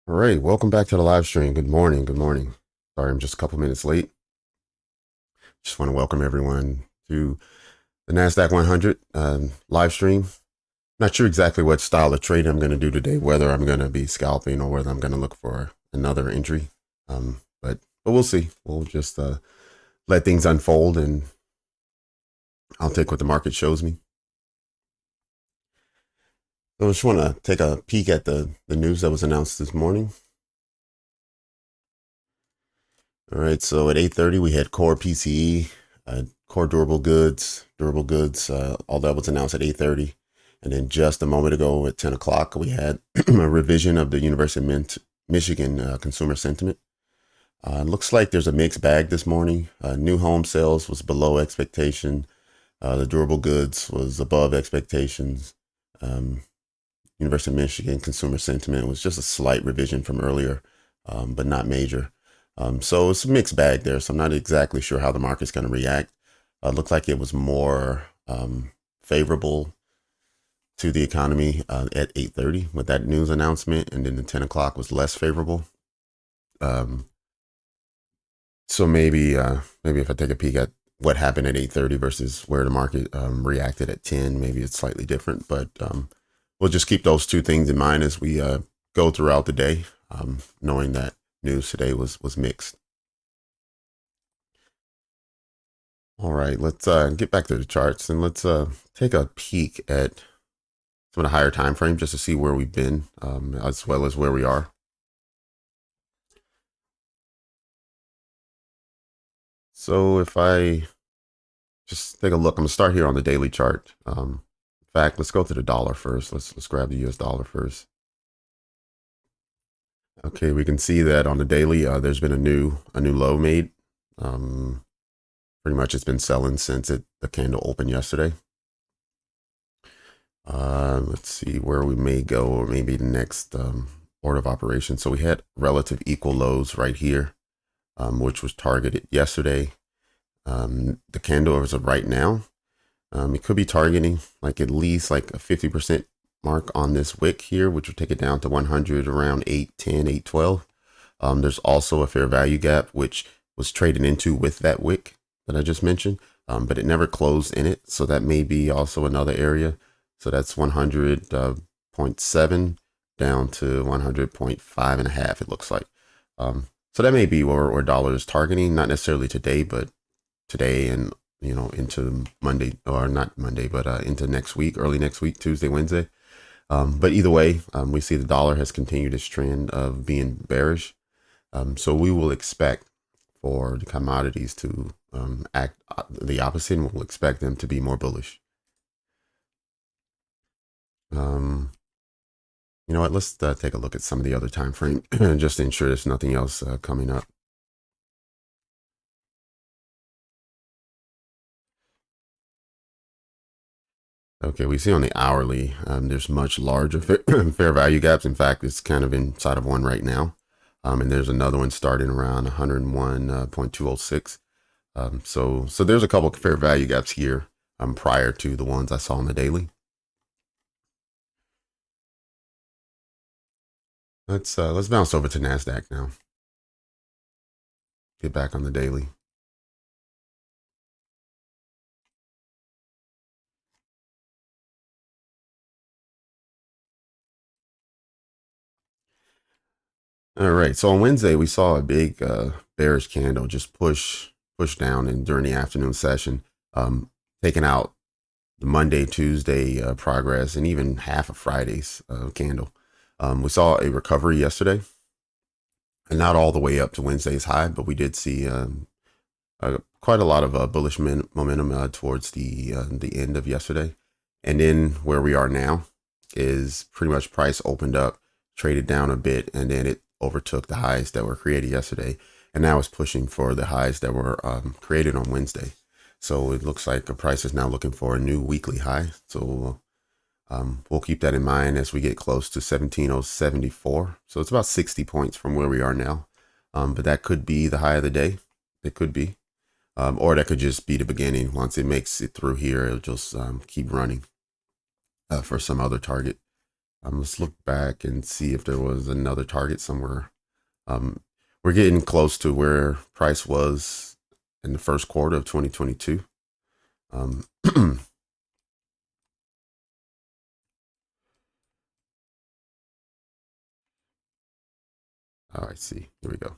All right, welcome back to the live stream. Good morning. Good morning. Sorry, I'm just a couple minutes late. Just want to welcome everyone to the Nasdaq 100 live stream. Not sure exactly what style of trade I'm going to do today, whether I'm going to be scalping or whether I'm going to look for another entry. But we'll see. We'll just let things unfold, and I'll take what the market shows me. So I just want to take a peek at the news that was announced this morning. All right, so at 8:30 we had core PCE, core durable goods, all that was announced at 8:30. And then just a moment ago at 10 o'clock, we had a revision of the University of Michigan consumer sentiment. Looks like there's a mixed bag this morning. New home sales was below expectation. The durable goods was above expectations. University of Michigan consumer sentiment was just a slight revision from earlier, but not major. So it's a mixed bag there. So I'm not exactly sure how the market's going to react. Looked like it was more favorable to the economy at 8:30 with that news announcement, and then the 10 o'clock was less favorable. So maybe if I take a peek at what happened at 8:30 versus where the market reacted at 10, maybe it's slightly different. But we'll just keep those two things in mind as we go throughout the day, knowing that news today was mixed. All right, let's get back to the charts and let's take a peek at some of the higher time frames just to see where we've been, as well as where we are. So if I just take a look, I'm gonna start here on the daily chart. In fact, let's go to the dollar first. Let's grab the US dollar first. Okay, we can see that on the daily, there's been a new low made. Pretty much it's been selling since the candle opened yesterday. Let's see where we may go, or maybe the next order of operation. So we had relative equal lows right here, which was targeted yesterday. The candle as of right now, it could be targeting like at least like a 50% mark on this wick here, which would take it down to 100 around 810, 812. There's also a fair value gap, which was traded into with that wick that I just mentioned, but it never closed in it. So that may be also another area. So that's 100.7 down to 100.5 and a half, it looks like. So that may be where dollar is targeting, not necessarily today, but today and into Monday, or not Monday, but into next week, early next week, Tuesday, Wednesday. But either way, we see the dollar has continued its trend of being bearish. So we will expect for the commodities to act the opposite, and we'll expect them to be more bullish. You know what? Let's take a look at some of the other time frame just to ensure there's nothing else coming up. Okay, we see on the hourly, there's much larger fair value gaps. In fact, it's kind of inside of one right now. And there's another one starting around 101.206. So there's a couple of fair value gaps here prior to the ones I saw on the daily. Let's bounce over to Nasdaq now. Get back on the daily. All right. So on Wednesday, we saw a big bearish candle just push down, and during the afternoon session, taking out the Monday, Tuesday progress, and even half of Friday's candle. We saw a recovery yesterday, and not all the way up to Wednesday's high, but we did see quite a lot of bullish momentum towards the end of yesterday. And then where we are now is pretty much price opened up, traded down a bit, and then it overtook the highs that were created yesterday, and now it's pushing for the highs that were created on Wednesday. So it looks like the price is now looking for a new weekly high. So we'll keep that in mind as we get close to 17,074. So it's about 60 points from where we are now. But that could be the high of the day. It could be. Or that could just be the beginning. Once it makes it through here, it'll just keep running for some other target. Let's look back and see if there was another target somewhere. Um, we're getting close to where price was in the first quarter of 2022. All right, see, here we go.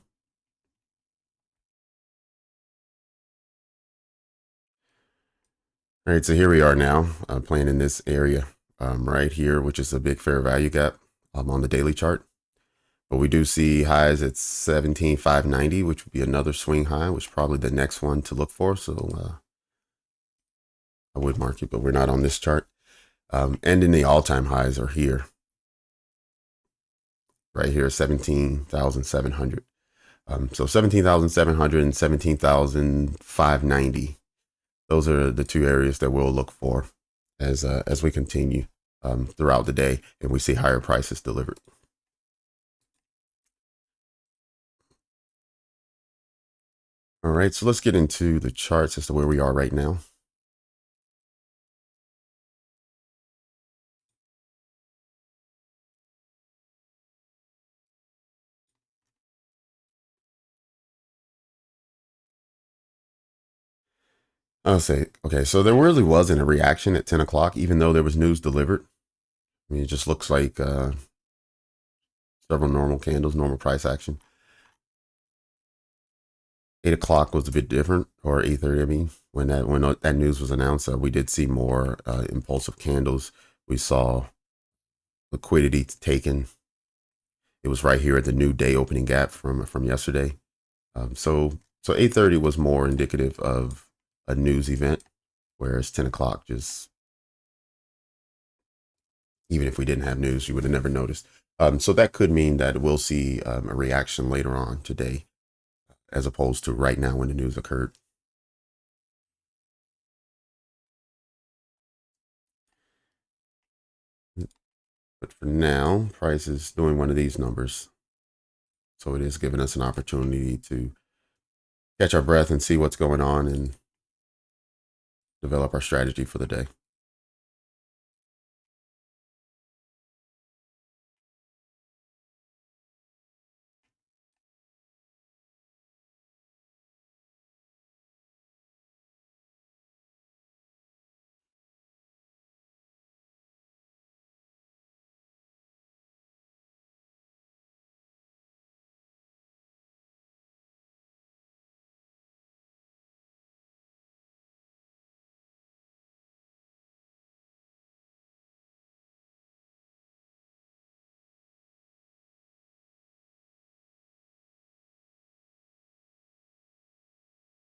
All right, so here we are now, playing in this area right here, which is a big fair value gap on the daily chart. But we do see highs at 17,590, which would be another swing high, which is probably the next one to look for. So I would mark it, but we're not on this chart. And then the all-time highs are here, right here, 17,700. So 17,700 and 17,590. Those are the two areas that we'll look for as we continue throughout the day and we see higher prices delivered. All right, so let's get into the charts as to where we are right now. I'll say, okay, so there really wasn't a reaction at 10 o'clock, even though there was news delivered. I mean, it just looks like several normal candles, normal price action. 8 o'clock was a bit different, or 8:30. I mean, when that news was announced, we did see more impulsive candles. We saw liquidity taken. It was right here at the new day opening gap from yesterday. So 8:30 was more indicative of a news event, whereas 10 o'clock just, even if we didn't have news, you would have never noticed. So that could mean that we'll see a reaction later on today, as opposed to right now when the news occurred. But for now, price is doing one of these numbers. So it is giving us an opportunity to catch our breath and see what's going on and develop our strategy for the day.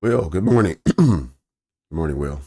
Will, good morning. Good morning, Will.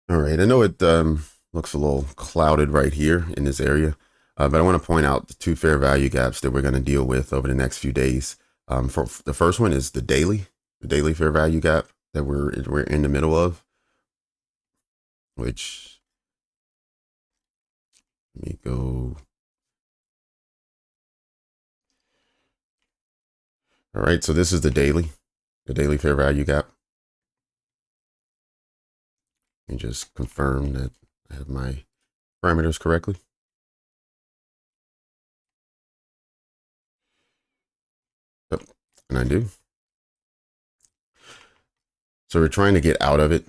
All right, I know it looks a little clouded right here in this area, but I want to point out the two fair value gaps that we're going to deal with over the next few days. For the first one is the daily fair value gap that we're in the middle of, which let me go. All right, so this is the daily fair value gap, and just confirm that I have my parameters correctly. Yep, and I do. So we're trying to get out of it,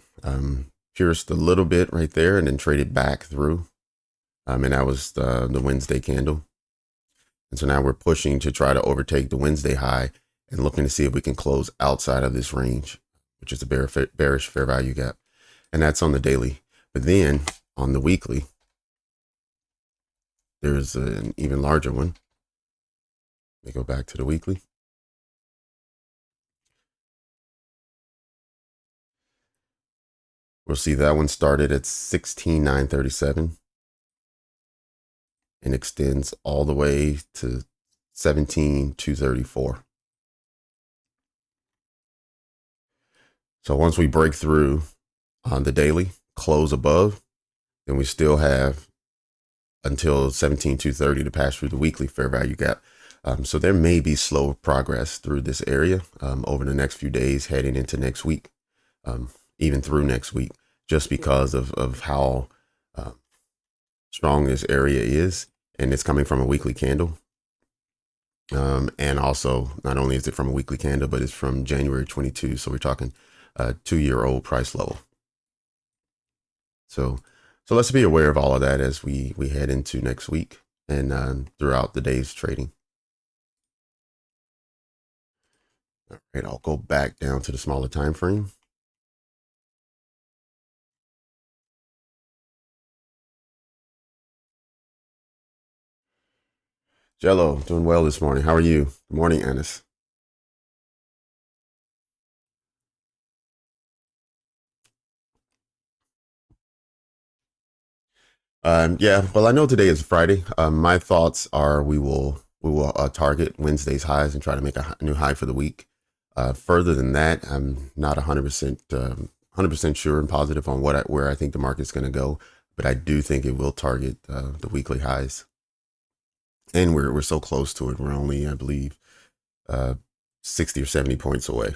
pierced a little bit right there, and then trade it back through. And that was the Wednesday candle. And so now we're pushing to try to overtake the Wednesday high and looking to see if we can close outside of this range, which is a bearish fair value gap. And that's on the daily. But then on the weekly, there's an even larger one. Let me go back to the weekly. We'll see that one started at 16,937 and extends all the way to 17,234. So once we break through on the daily, close above, then we still have until 17,230 to pass through the weekly fair value gap. So there may be slow progress through this area over the next few days, heading into next week, even through next week, just because of how strong this area is. And it's coming from a weekly candle. And also, not only is it from a weekly candle, but it's from January 22. So we're talking a 2-year-old price level. So let's be aware of all of that as we head into next week and throughout the day's trading. All right, I'll go back down to the smaller time frame. Jello, doing well this morning. How are you? Good morning, Anis. Yeah, well, I know today is Friday. My thoughts are we will target Wednesday's highs and try to make a new high for the week. Further than that, I'm not 100% sure and positive on where I think the market's going to go, but I do think it will target the weekly highs, and we're so close to it. We're only, I believe, uh, 60 or 70 points away.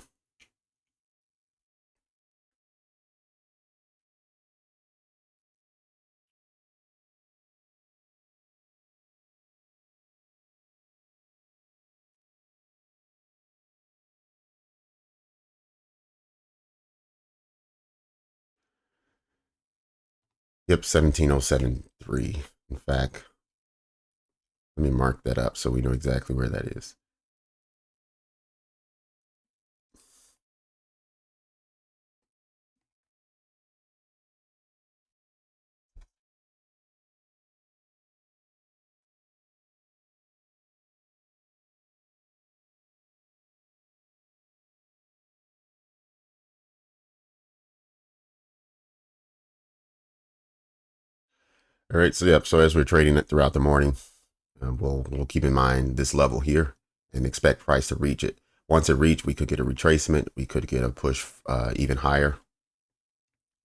Yep, 17,073. In fact, let me mark that up so we know exactly where that is. All right, so yep. So as we're trading it throughout the morning, we'll keep in mind this level here and expect price to reach it. Once it reached, we could get a retracement. We could get a push even higher.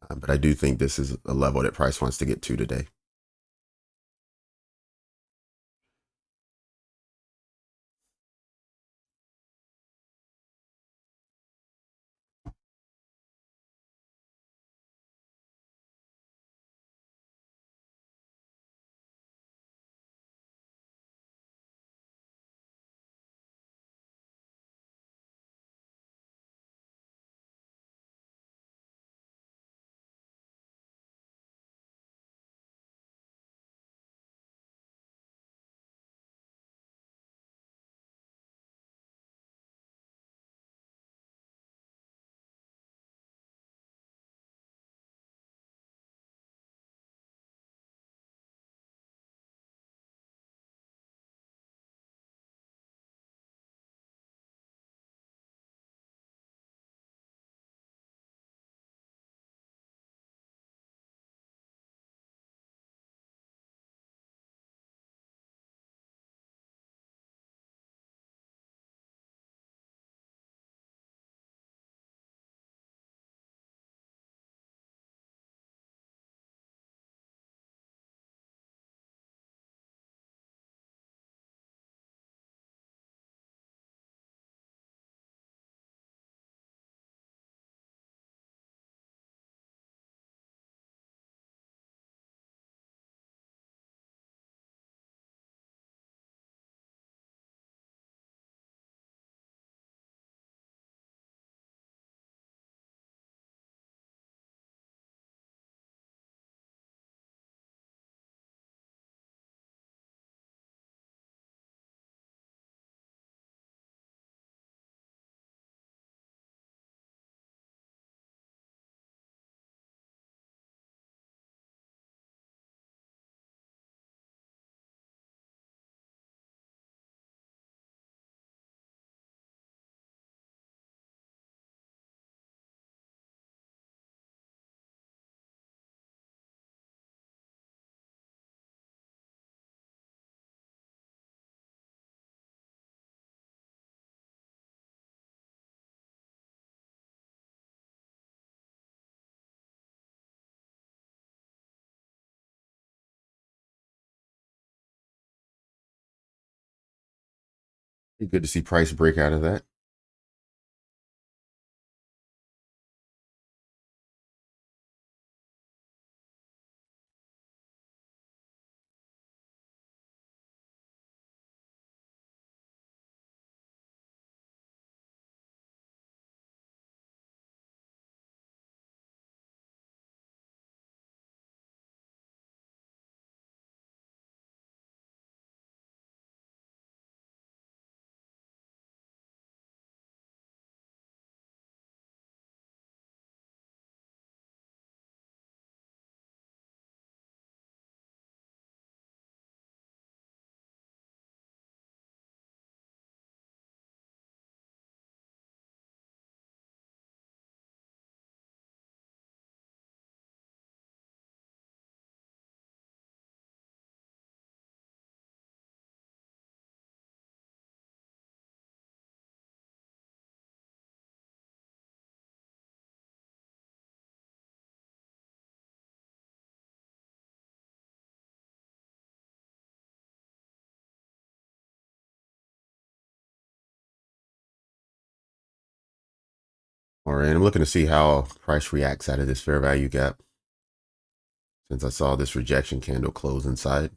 But I do think this is a level that price wants to get to today. Be good to see price break out of that. All right, I'm looking to see how price reacts out of this fair value gap since I saw this rejection candle close inside.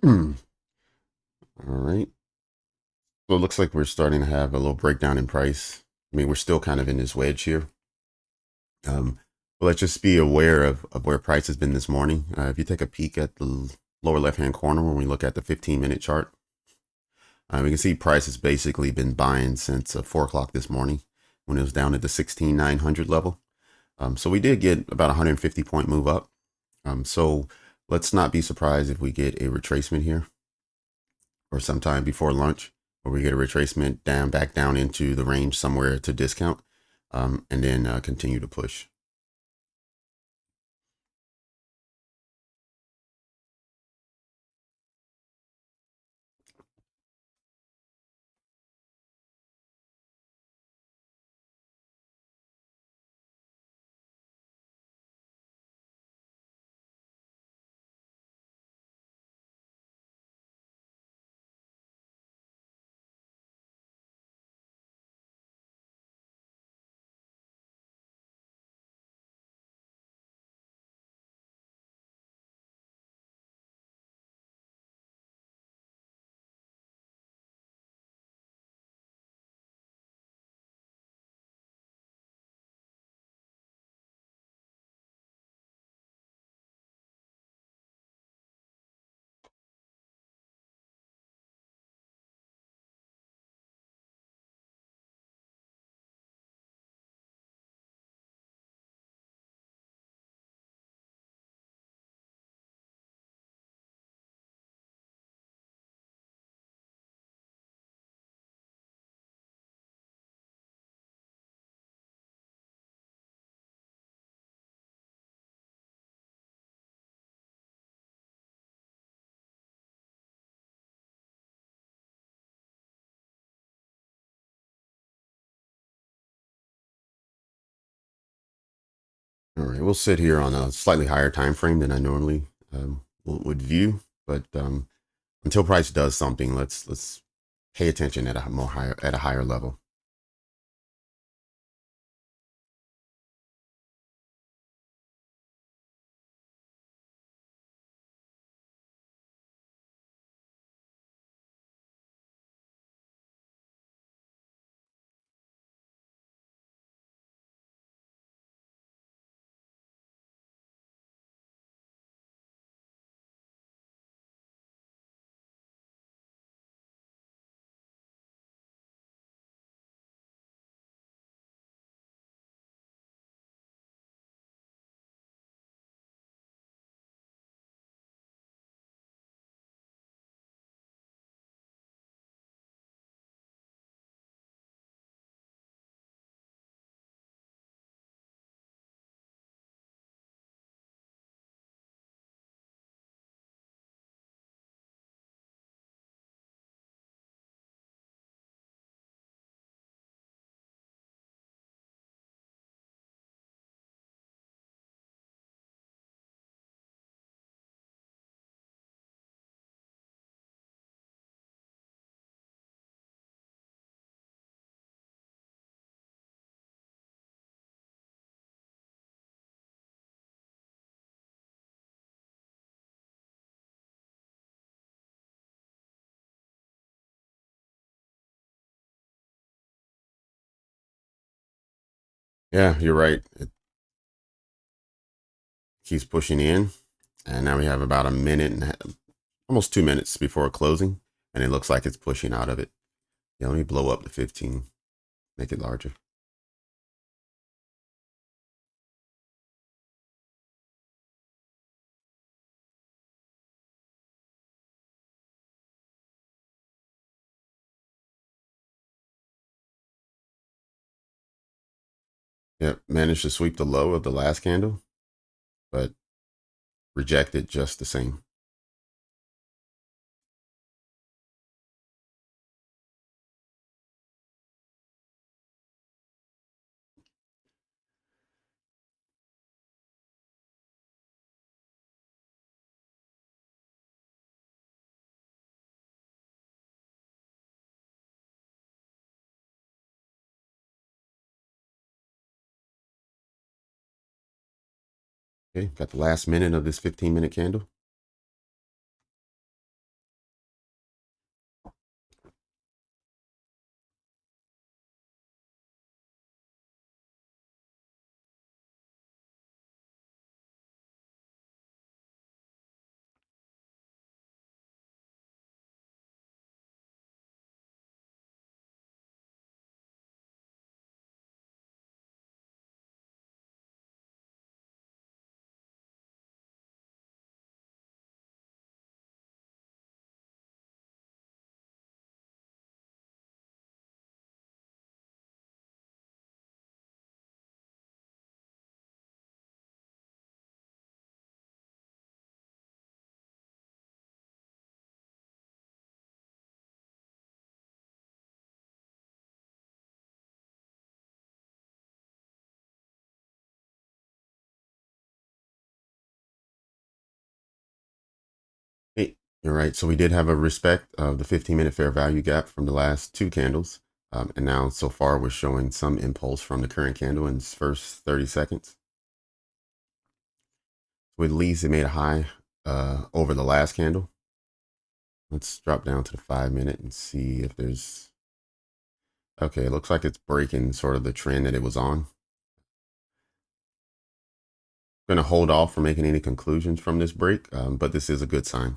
All right. So it looks like we're starting to have a little breakdown in price. I mean, we're still kind of in this wedge here. But let's just be aware of where price has been this morning. If you take a peek at the lower left-hand corner when we look at the 15-minute chart, we can see price has basically been buying since 4 o'clock this morning when it was down at the 16,900 level. So we did get about 150 point move up. So let's not be surprised if we get a retracement here or sometime before lunch, where we get a retracement down back down into the range somewhere to discount, and then continue to push. All right, we'll sit here on a slightly higher time frame than I normally would view, but until price does something, let's pay attention at a higher level. Yeah, you're right. It keeps pushing in, and now we have about a minute and almost 2 minutes before closing, and it looks like it's pushing out of it. Yeah, let me blow up the 15, make it larger. Yep, managed to sweep the low of the last candle, but rejected just the same. Okay, got the last minute of this 15-minute candle. Hey, you're right. So we did have a respect of the 15-minute fair value gap from the last two candles. And now so far we're showing some impulse from the current candle in its first 30 seconds. So at least it made a high over the last candle. Let's drop down to the 5-minute and see if there's, okay, it looks like it's breaking sort of the trend that it was on. Going to hold off from making any conclusions from this break, but this is a good sign.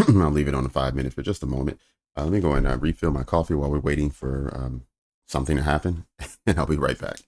I'll leave it on the 5 minutes for just a moment. Let me go and refill my coffee while we're waiting for something to happen, and I'll be right back.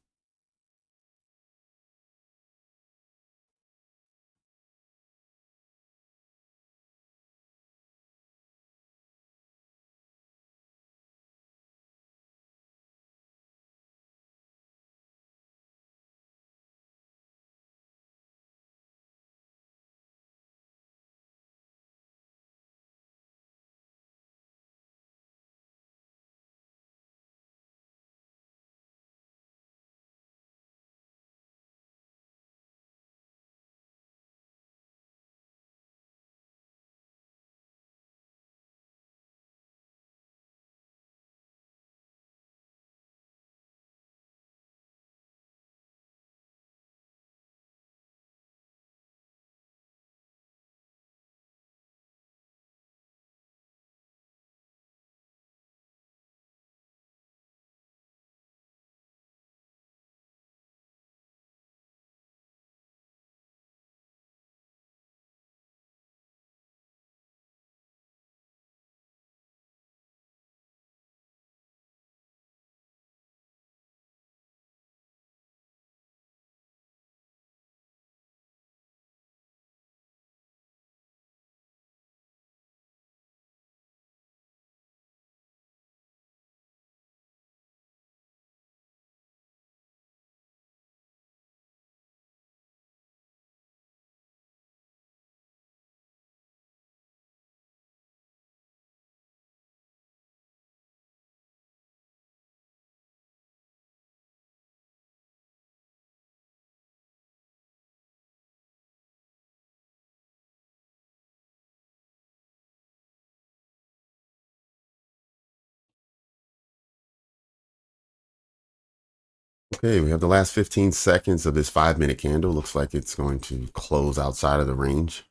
Okay, we have the last 15 seconds of this 5-minute candle. Looks like it's going to close outside of the range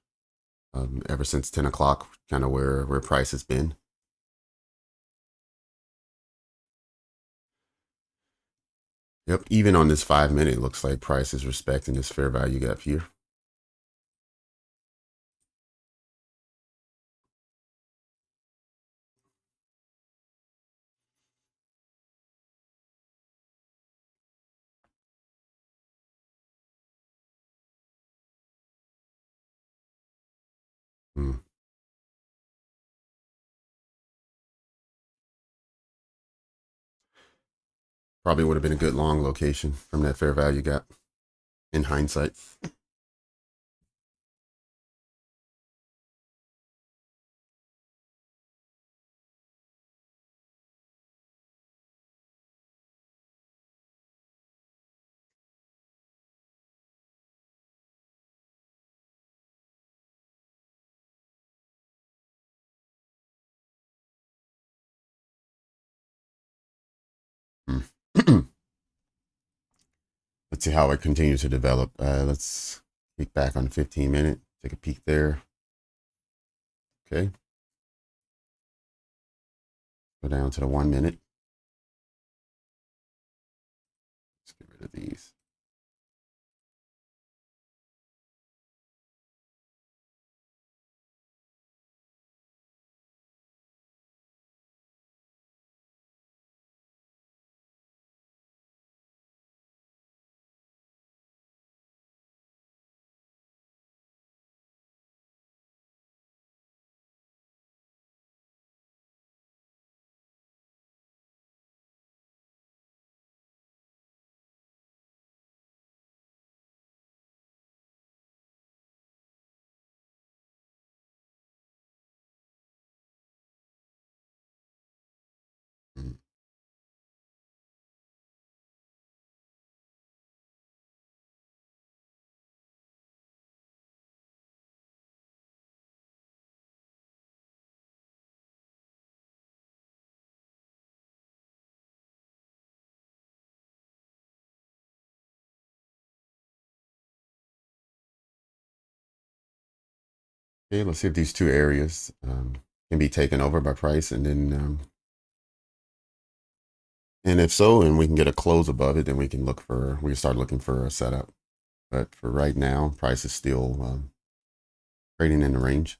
ever since 10 o'clock, kind of where price has been. Yep, even on this 5-minute, it looks like price is respecting this fair value gap here. Hmm. Probably would have been a good long location from that fair value gap in hindsight. Hmm. Let's see how it continues to develop. Let's peek back on the 15-minute, take a peek there. Okay. Go down to the 1-minute. Let's get rid of these. Hmm. Okay, let's see if these two areas can be taken over by price, and then and if so, and we can get a close above it, then we can start looking for a setup. But for right now, price is still trading in the range.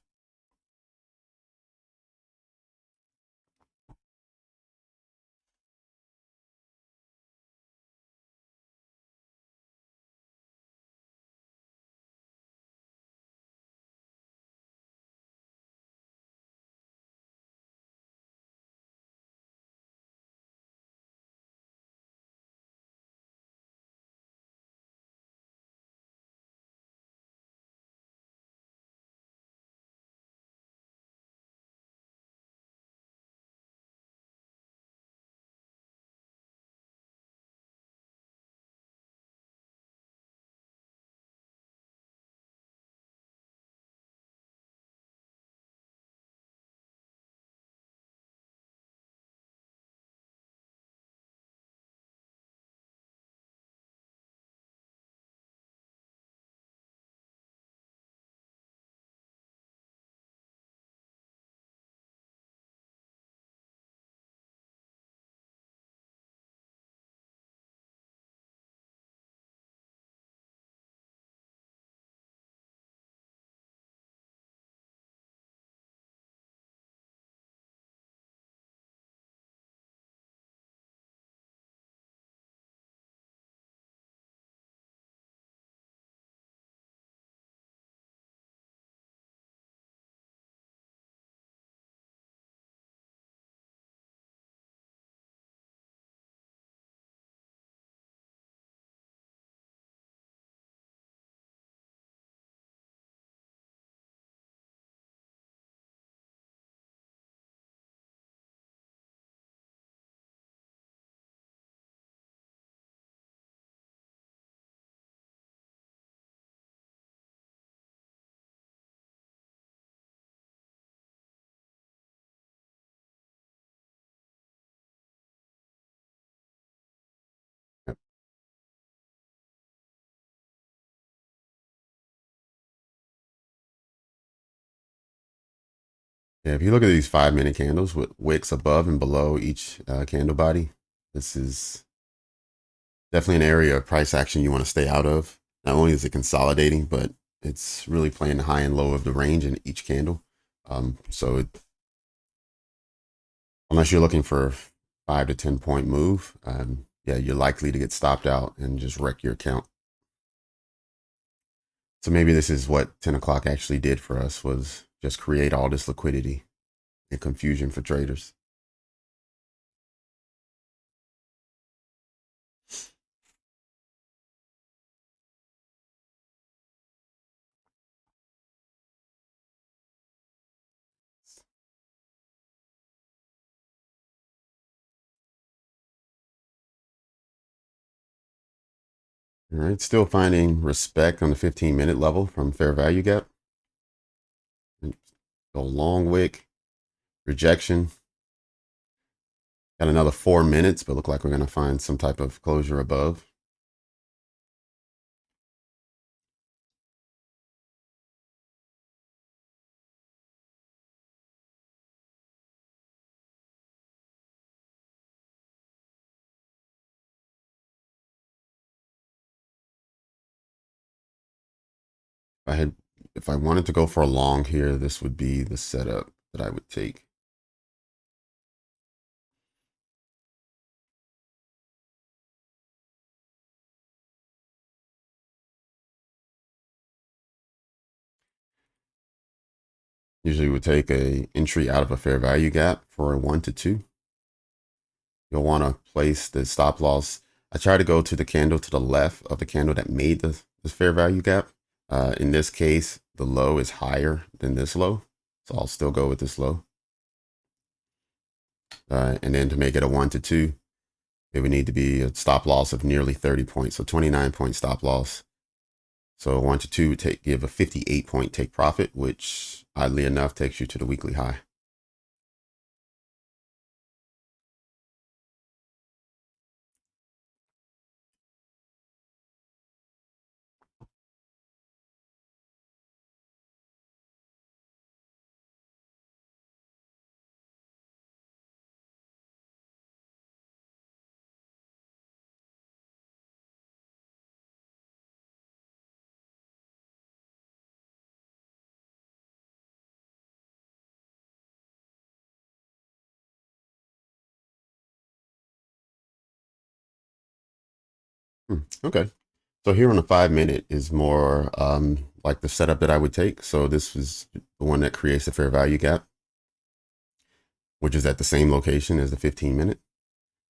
Yeah, if you look at these 5-minute candles with wicks above and below each candle body, this is definitely an area of price action you want to stay out of. Not only is it consolidating, but it's really playing the high and low of the range in each candle. Unless you're looking for a 5 to 10 point move, yeah, you're likely to get stopped out and just wreck your account. So maybe this is what 10 o'clock actually did for us, was just create all this liquidity and confusion for traders. All right, still finding respect on the 15-minute level from fair value gap. Go long wick, rejection. Got another 4 minutes, but look like we're going to find some type of closure above. If I wanted to go for a long here, this would be the setup that I would take. Usually would take a entry out of a fair value gap for a 1 to 2. You'll want to place the stop loss. I try to go to the candle to the left of the candle that made the fair value gap. In this case, the low is higher than this low, so I'll still go with this low. And then to make it a 1 to 2, it would need to be a stop loss of nearly 30 points, so 29-point stop loss. So 1 to 2 would give a 58-point take profit, which oddly enough takes you to the weekly high. Okay. So here on the 5-minute is more like the setup that I would take. So this is the one that creates the fair value gap, which is at the same location as the 15-minute.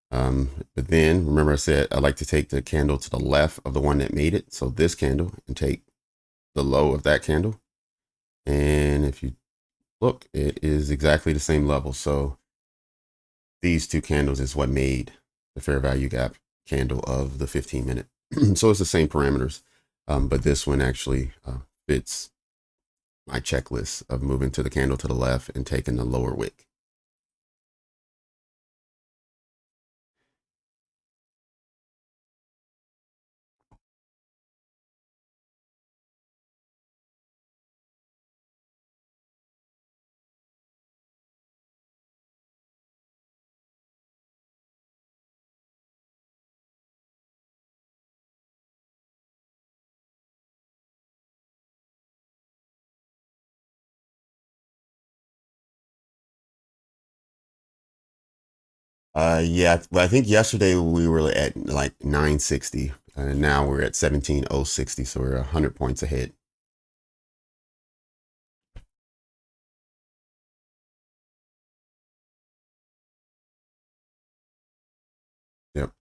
But then remember I said I like to take the candle to the left of the one that made it. So this candle, and take the low of that candle. And if you look, it is exactly the same level. So these two candles is what made the fair value gap candle of the 15-minute. So it's the same parameters, but this one actually fits my checklist of moving to the candle to the left and taking the lower wick. Yeah, I think yesterday we were at like 960, and now we're at 17,060, so we're 100 points ahead. Yep.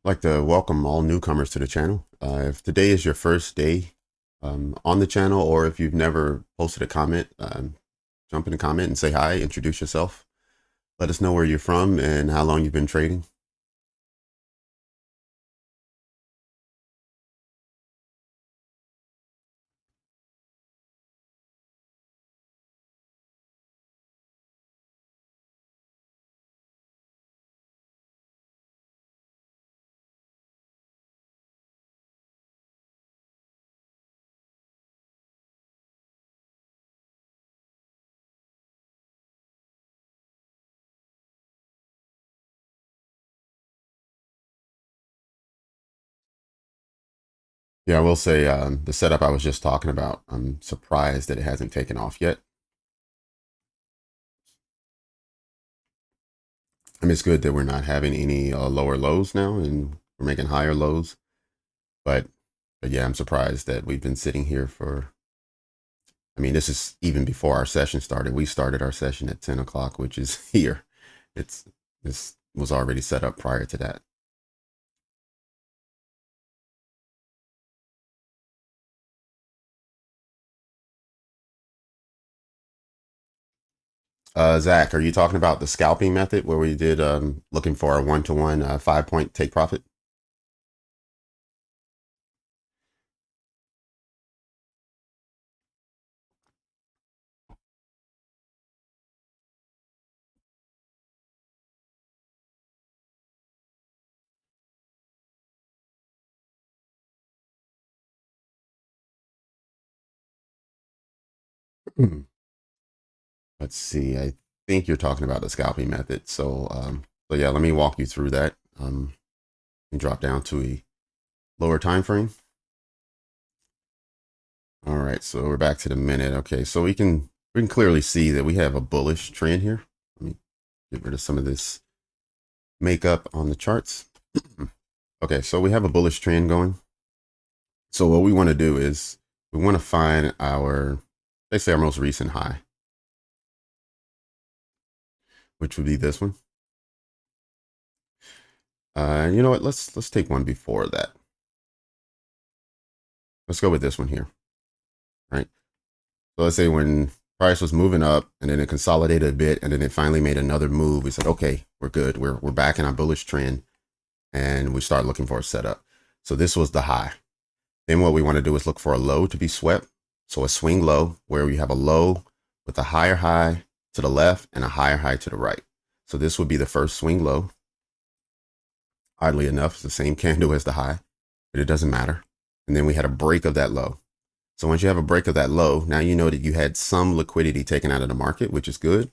Like to welcome all newcomers to the channel. If today is your first day on the channel, or if you've never posted a comment, jump in a comment and say hi, introduce yourself. Let us know where you're from and how long you've been trading. Yeah, I will say the setup I was just talking about, I'm surprised that it hasn't taken off yet. I mean, it's good that we're not having any lower lows now and we're making higher lows. But yeah, I'm surprised that we've been sitting here for, I mean, this is even before our session started. We started our session at 10 o'clock, which is here. This was already set up prior to that. Zach, are you talking about the scalping method where we did looking for a 1-to-1 5-point take profit? Let's see. I think you're talking about the scalping method. So yeah, let me walk you through that. And drop down to a lower time frame. All right, so we're back to the minute. Okay, so we can clearly see that we have a bullish trend here. Let me get rid of some of this makeup on the charts. Okay, so we have a bullish trend going. So what we want to do is we want to find our, let's say our most recent high, which would be this one. You know what? Let's take one before that. Let's go with this one here. Right. So let's say when price was moving up and then it consolidated a bit and then it finally made another move. We said, okay, we're good. We're back in our bullish trend, and we start looking for a setup. So this was the high. Then what we want to do is look for a low to be swept. So a swing low where we have a low with a higher high to the left and a higher high to the right. So this would be the first swing low. Oddly enough, it's the same candle as the high, but it doesn't matter. And then we had a break of that low. So once you have a break of that low, now you know that you had some liquidity taken out of the market, which is good.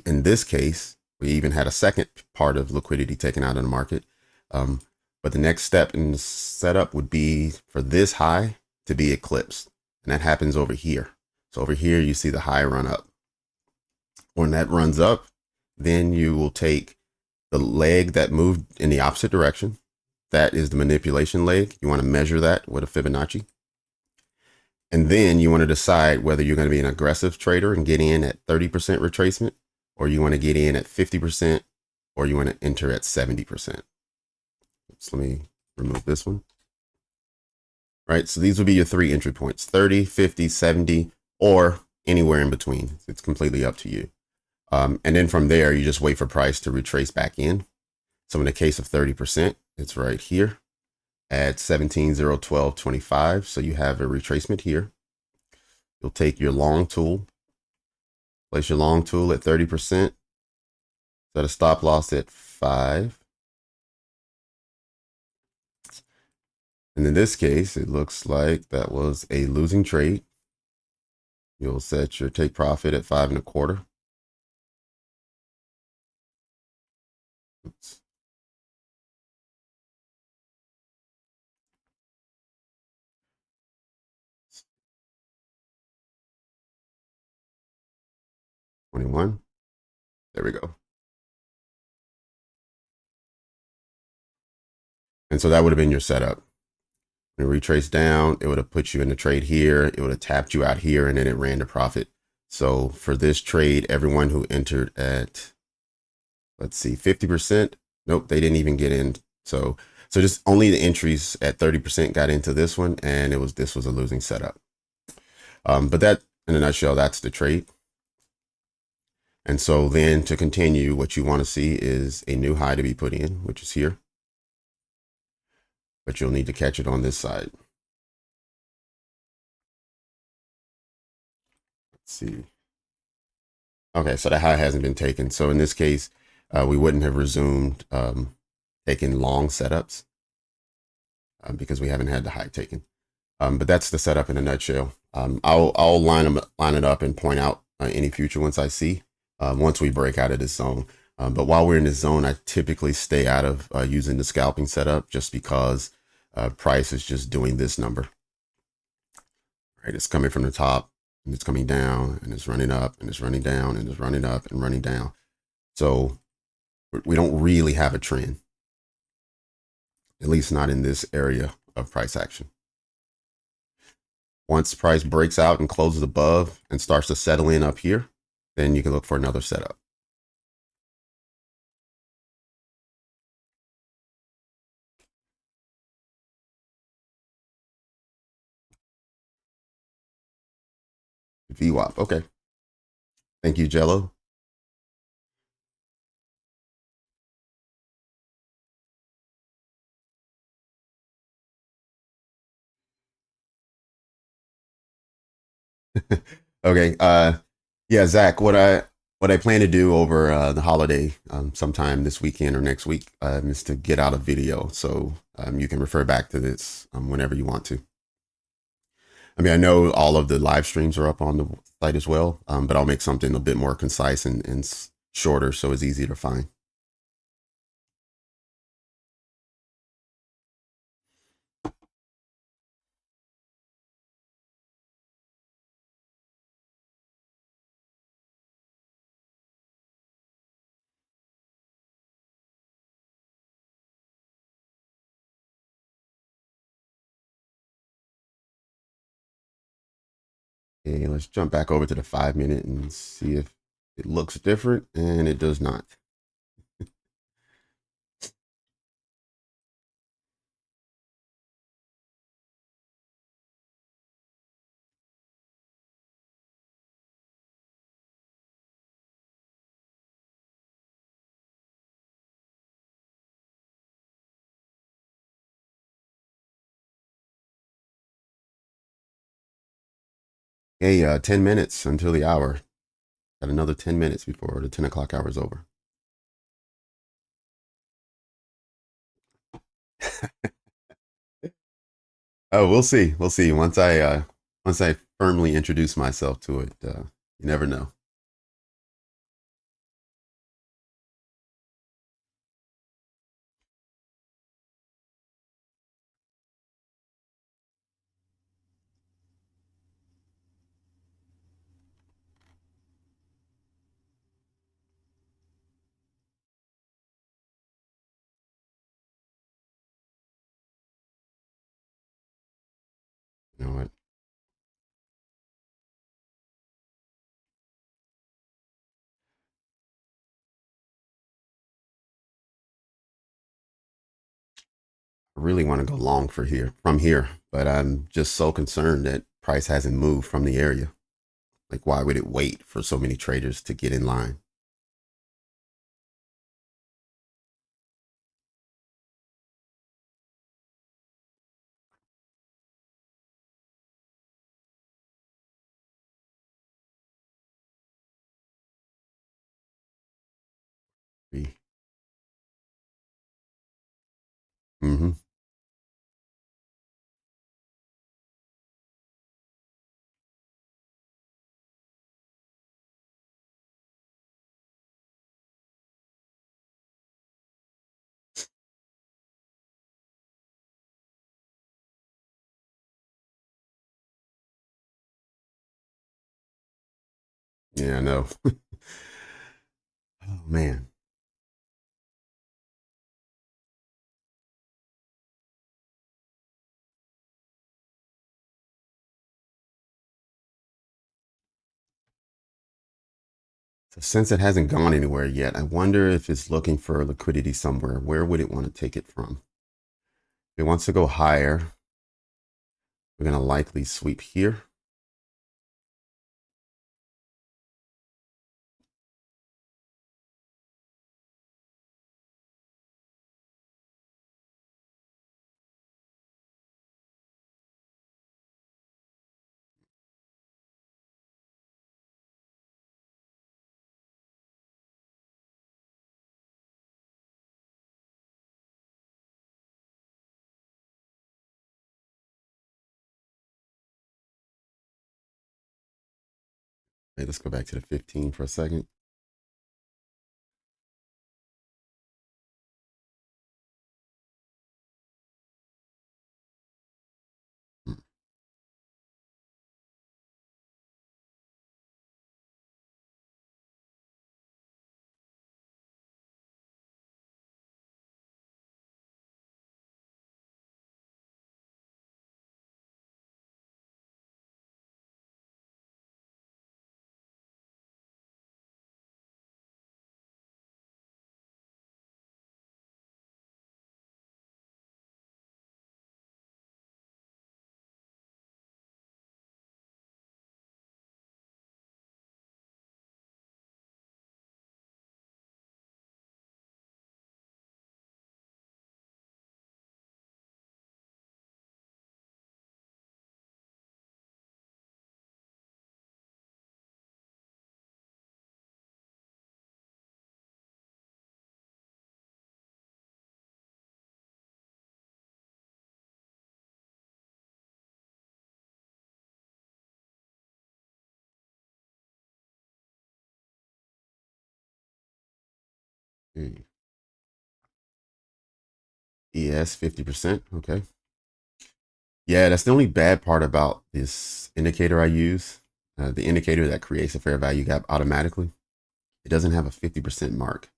In this case, we even had a second part of liquidity taken out of the market. But the next step in the setup would be for this high to be eclipsed. And that happens over here. So over here, you see the high run up. When that runs up, then you will take the leg that moved in the opposite direction. That is the manipulation leg. You want to measure that with a Fibonacci. And then you want to decide whether you're going to be an aggressive trader and get in at 30% retracement, or you want to get in at 50%, or you want to enter at 70%. So let me remove this one. Right. So these would be your three entry points: 30, 50, 70, or anywhere in between. It's completely up to you. And then from there, you just wait for price to retrace back in. So in the case of 30%, it's right here at 17,012.25. So you have a retracement here. You'll take your long tool, place your long tool at 30%, set a stop loss at 5. And in this case, it looks like that was a losing trade. You'll set your take profit at 5.25. Oops. $21. There we go. And so that would have been your setup. When it retraced down, it would have put you in the trade here. It would have tapped you out here, and then it ran the profit. So for this trade, everyone who entered at, let's see, 50%, nope, they didn't even get in. So just only the entries at 30% got into this one, and this was a losing setup. But that, in a nutshell, that's the trade. And so then to continue, what you want to see is a new high to be put in, which is here. But you'll need to catch it on this side. Let's see. Okay, so the high hasn't been taken. So in this case, we wouldn't have resumed taking long setups because we haven't had the high taken. But that's the setup in a nutshell. I'll line it up and point out any future ones I see once we break out of this zone. But while we're in this zone, I typically stay out of using the scalping setup just because price is just doing this number. Right, it's coming from the top and it's coming down and it's running up and it's running down and it's running up and running down. So we don't really have a trend, at least not in this area of price action. Once price breaks out and closes above and starts to settle in up here, then you can look for another setup. VWAP. Okay. Thank you, Jello. Okay. Yeah, Zach, what I plan to do over the holiday sometime this weekend or next week is to get out a video. So you can refer back to this whenever you want to. I mean, I know all of the live streams are up on the site as well, but I'll make something a bit more concise and shorter so it's easy to find. Okay, let's jump back over to the 5 minute and see if it looks different, and it does not. Hey, 10 minutes until the hour. Got another 10 minutes before the 10 o'clock hour is over. Oh, we'll see. We'll see. Once I firmly introduce myself to it, you never know. You know what? I really want to go long from here, but I'm just so concerned that price hasn't moved from the area. Like, why would it wait for so many traders to get in line? Mm-hmm. Yeah, I know. Oh man. So since it hasn't gone anywhere yet, I wonder if it's looking for liquidity somewhere. Where would it want to take it from? If it wants to go higher, we're going to likely sweep here. Okay, let's go back to the 15 for a second. Okay. ES 50%. Okay. Yeah, that's the only bad part about this indicator I use. The indicator that creates a fair value gap automatically. It doesn't have a 50% mark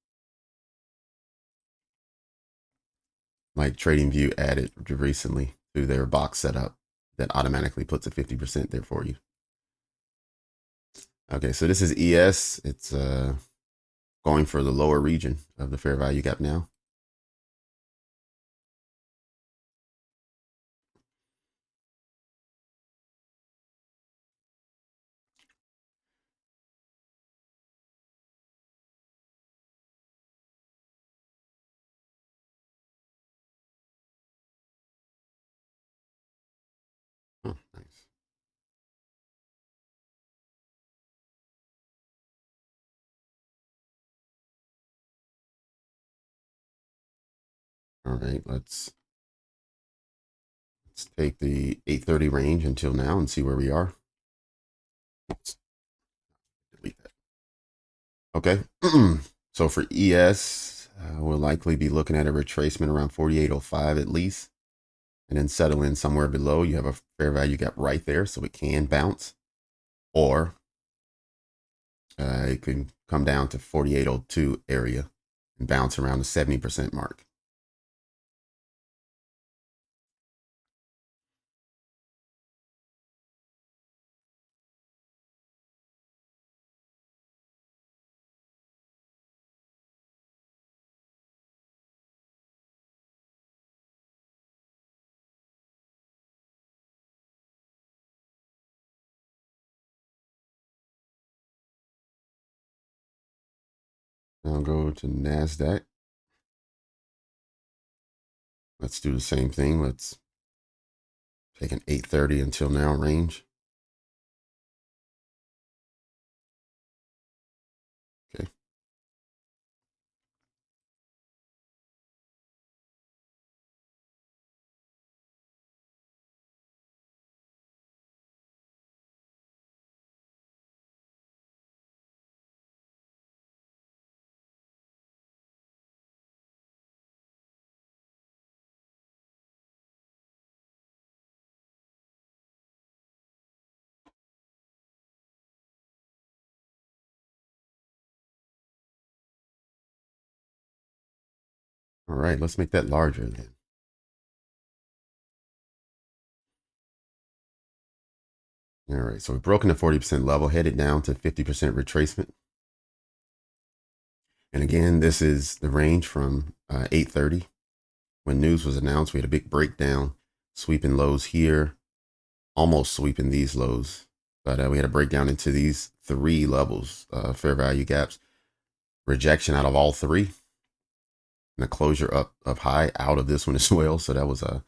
like TradingView added recently through their box setup that automatically puts a 50% there for you. Okay, so this is ES. It's going for the lower region of the fair value gap now. Oh, nice. All right, let's take the 830 range until now and see where we are. Let's delete that. Okay. So for ES, we'll likely be looking at a retracement around 48.05 at least, and then settle in somewhere below. You have a fair value gap right there, so it can bounce, or it can come down to 48.02 area and bounce around the 70% mark. Now go to Nasdaq. Let's do the same thing. Let's take an 830 until now range. Okay. All right, let's make that larger then. All right, so we've broken the 40% level, headed down to 50% retracement. And again, this is the range from 830. When news was announced, we had a big breakdown, sweeping lows here, almost sweeping these lows. But we had a breakdown into these three levels, fair value gaps, rejection out of all three, and a closure up high out of this one as well. So that was a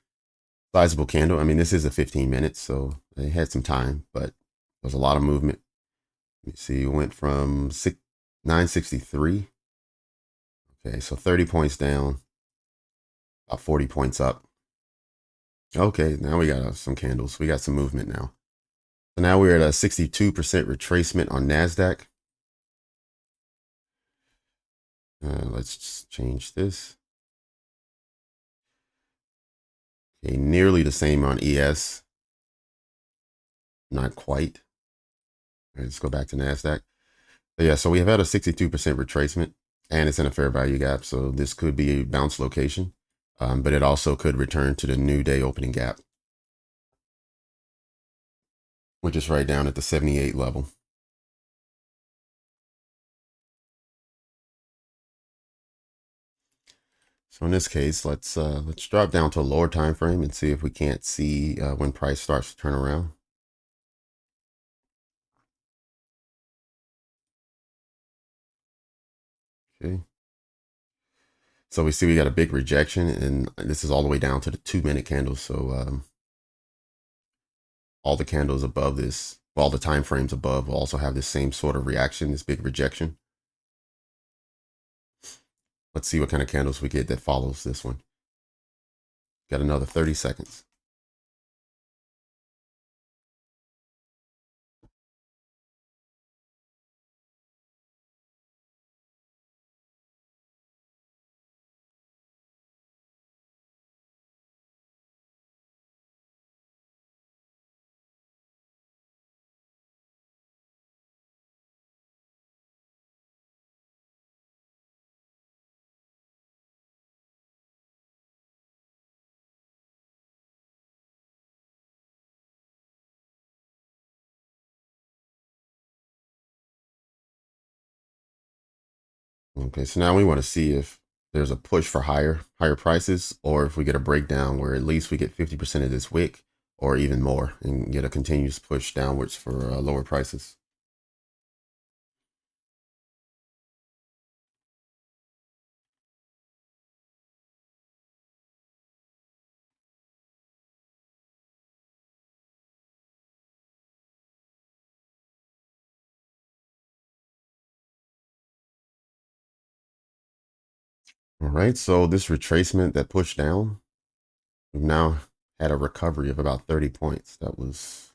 sizable candle. I mean, this is a 15 minutes, so they had some time, but there was a lot of movement. Let me see, it went from 963. Okay, so 30 points down, about 40 points up. Okay, now we got some candles. We got some movement now. So now we're at a 62% retracement on Nasdaq. Let's just change this. Okay, nearly the same on ES. Not quite. Let's go back to Nasdaq. But yeah, so we have had a 62% retracement, and it's in a fair value gap. So this could be a bounce location, but it also could return to the new day opening gap, which is right down at the 78 level. So in this case, let's drop down to a lower time frame and see if we can't see when price starts to turn around. Okay. So we see we got a big rejection, and this is all the way down to the 2-minute candles. So all the candles above this, well, all the time frames above will also have this same sort of reaction, this big rejection. Let's see what kind of candles we get that follows this one. Got another 30 seconds. Okay, so now we want to see if there's a push for higher prices, or if we get a breakdown where at least we get 50% of this wick or even more and get a continuous push downwards for lower prices. All right, so this retracement that pushed down, we've now had a recovery of about 30 points. That was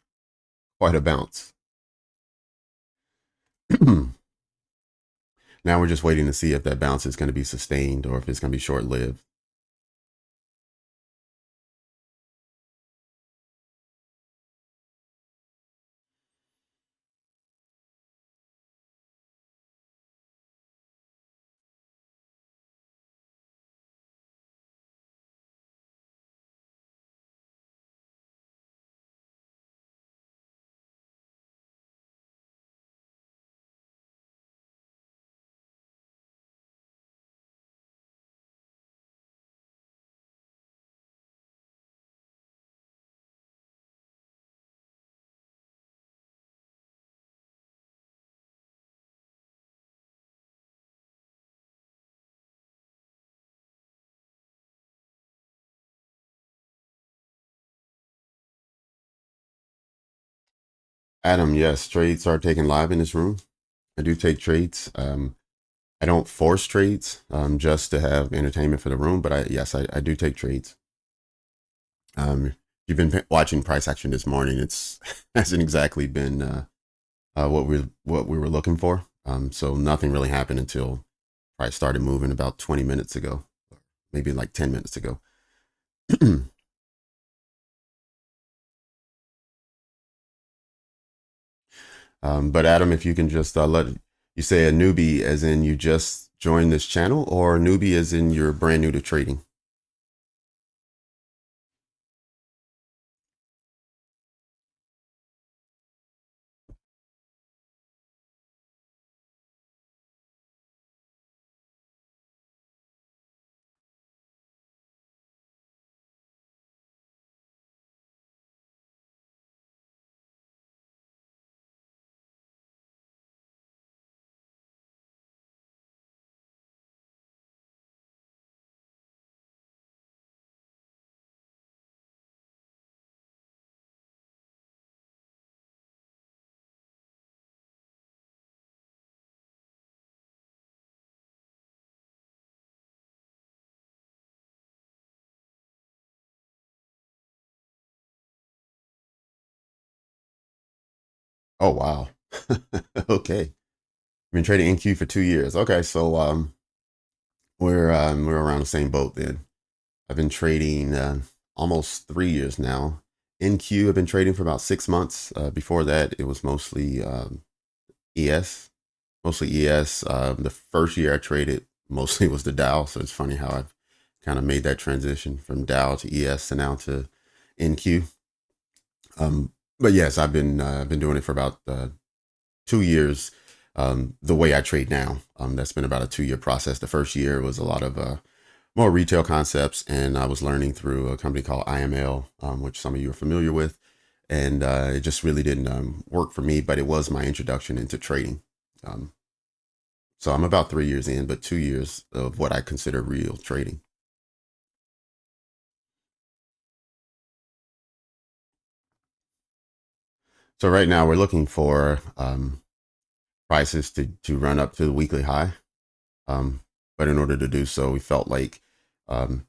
quite a bounce. Now we're just waiting to see if that bounce is going to be sustained or if it's going to be short-lived. Adam, yes, trades are taken live in this room. I do take trades. I don't force trades just to have entertainment for the room, but yes, I do take trades. You've been watching price action this morning. It's hasn't exactly been what we were looking for. So nothing really happened until price started moving about 20 minutes ago, maybe like 10 minutes ago. But Adam, if you can just let you say a newbie as in you just joined this channel, or a newbie as in you're brand new to trading. Oh, wow. Okay. Been trading NQ for 2 years. Okay. So, we're around the same boat then. I've been trading, almost 3 years now. NQ, I've been trading for about 6 months. Before that, it was mostly, ES, mostly ES. The first year I traded mostly was the Dow. So it's funny how I've kind of made that transition from Dow to ES to now to NQ. But yes, I've been doing it for about 2 years. The way I trade now, that's been about a 2 year process. The first year was a lot of more retail concepts, and I was learning through a company called IML, which some of you are familiar with, and it just really didn't work for me. But it was my introduction into trading. Um, so I'm about 3 years in, but 2 years of what I consider real trading. So right now we're looking for prices to run up to the weekly high. Um, but in order to do so, we felt like um,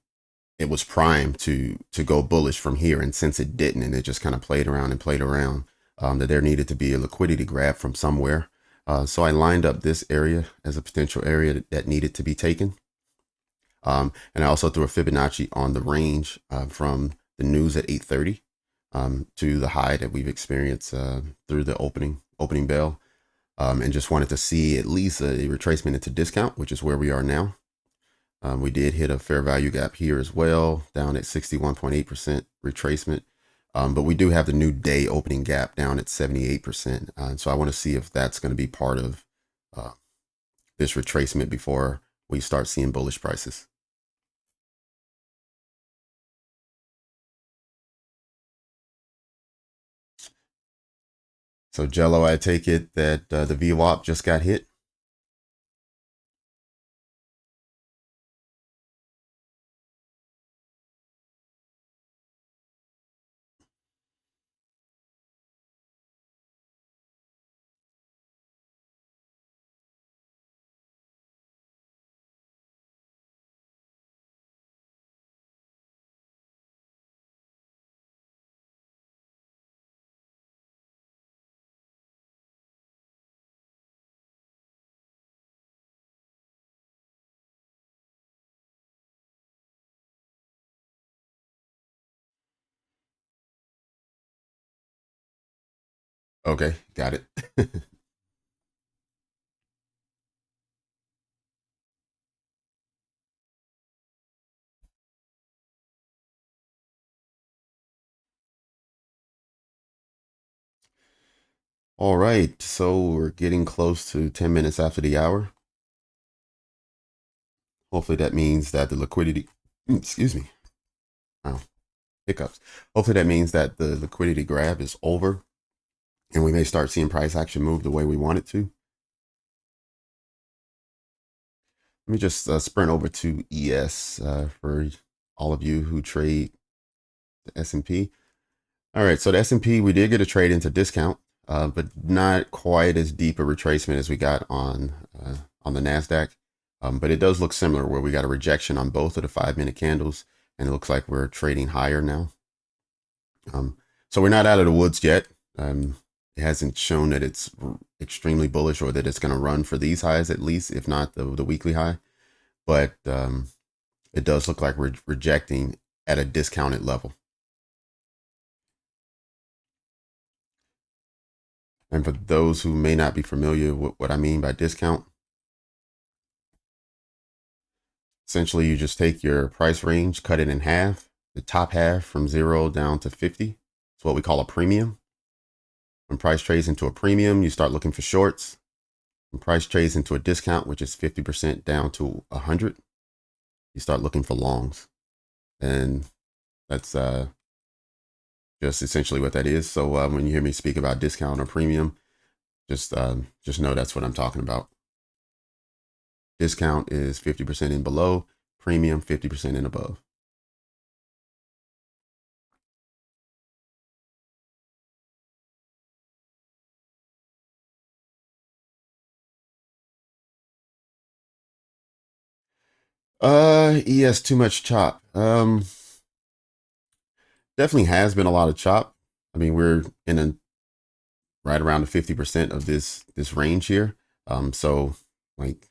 it was primed to go bullish from here. And since it didn't, and it just kind of played around and played around, that there needed to be a liquidity grab from somewhere. So I lined up this area as a potential area that needed to be taken. And I also threw a Fibonacci on the range from the news at 8:30 to the high that we've experienced through the opening bell, and just wanted to see at least a retracement into discount, which is where we are now. We did hit a fair value gap here as well, down at 61.8% retracement. But we do have the new day opening gap down at 78%. So I want to see if that's going to be part of uh, this retracement before we start seeing bullish prices. So Jello, I take it that the VWAP just got hit. Okay, got it. All right, so we're getting close to 10 minutes after the hour. Hopefully that means that the liquidity, excuse me, wow, hiccups. Hopefully that means that the liquidity grab is over and we may start seeing price action move the way we want it to. Let me just sprint over to ES for all of you who trade the S&P. All right, so the S&P, we did get a trade into discount, but not quite as deep a retracement as we got on the Nasdaq. But it does look similar, where we got a rejection on both of the 5 minute candles, and it looks like we're trading higher now. So we're not out of the woods yet. It hasn't shown that it's extremely bullish or that it's going to run for these highs at least, if not the weekly high. But it does look like we're rejecting at a discounted level. And for those who may not be familiar with what I mean by discount, essentially you just take your price range, cut it in half, the top half from 0 down to 50. It's what we call a premium. When price trades into a premium, you start looking for shorts. When price trades into a discount, which is 50% down to 100, you start looking for longs. And that's just essentially what that is. So when you hear me speak about discount or premium, just know that's what I'm talking about. Discount is 50% and below, premium 50% and above. Yes, too much chop. Definitely has been a lot of chop. I mean, we're in a right around the 50% of this range here. So like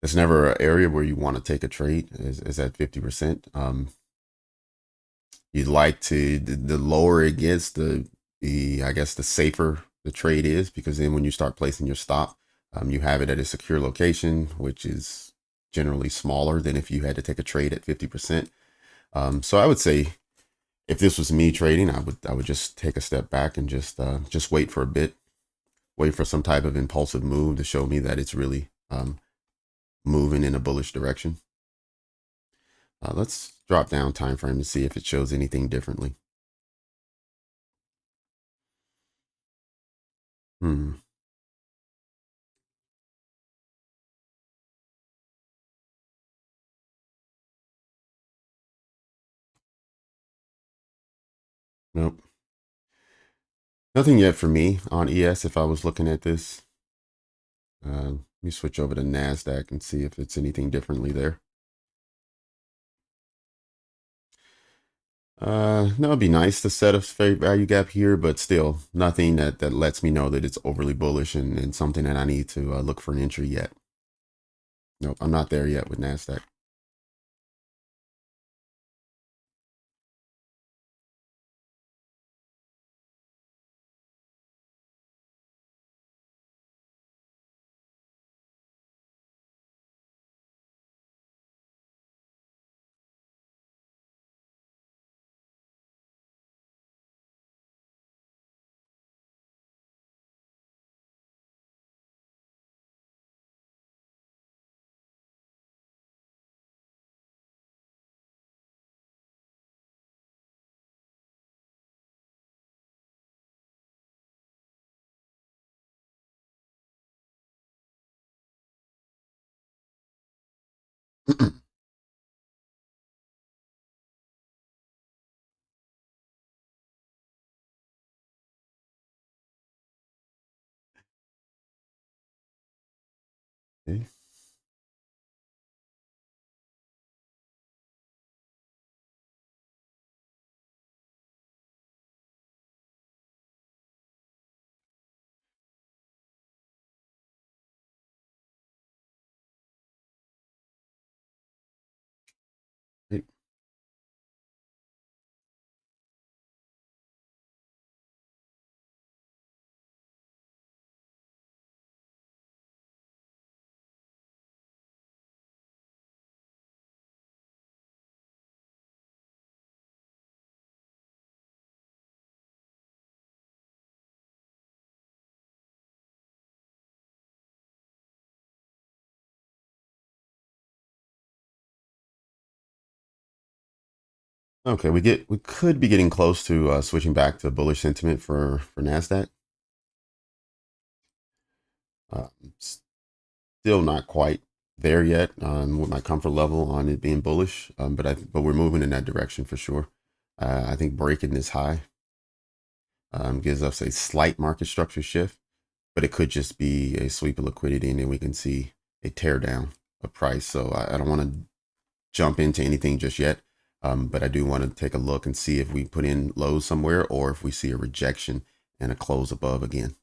it's never an area where you want to take a trade is at 50%. You'd like to the lower it gets, the I guess the safer the trade is, because then when you start placing your stop, you have it at a secure location, which is generally smaller than if you had to take a trade at 50%. So I would say if this was me trading, I would just take a step back and just wait for a bit, wait for some type of impulsive move to show me that it's really moving in a bullish direction. Let's drop down time frame and see if it shows anything differently. Hmm. Nope. Nothing yet for me on ES. If I was looking at this, let me switch over to Nasdaq and see if it's anything differently there. No, it'd be nice to set a fair value gap here, but still nothing that lets me know that it's overly bullish and something that I need to look for an entry yet. Nope, I'm not there yet with Nasdaq. Okay. Okay, we could be getting close to switching back to bullish sentiment for Nasdaq. Uh, Still not quite there yet with my comfort level on it being bullish, but we're moving in that direction for sure. I think breaking this high gives us a slight market structure shift, but it could just be a sweep of liquidity, and then we can see a tear down of price. So I don't want to jump into anything just yet, but I do want to take a look and see if we put in lows somewhere or if we see a rejection and a close above again.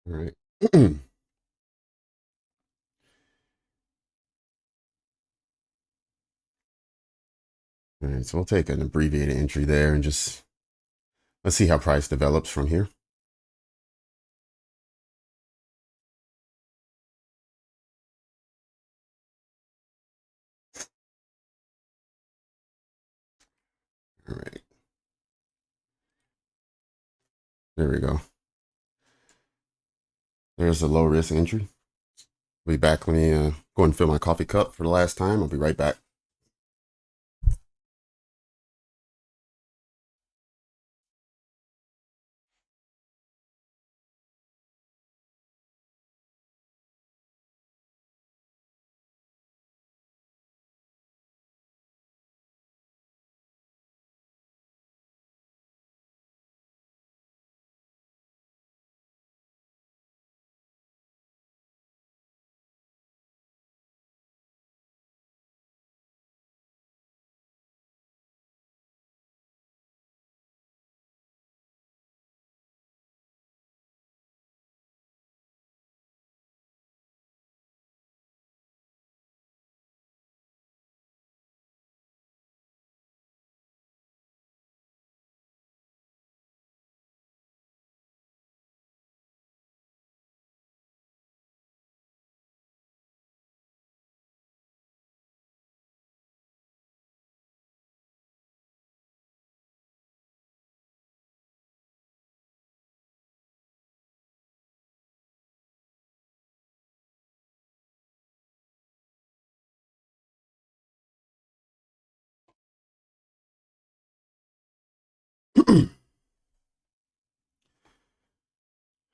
All right. All right, so we'll take an abbreviated entry there and just let's see how price develops from here. All right, there we go. There's a low risk entry. I'll be back. Let me go and fill my coffee cup for the last time. I'll be right back.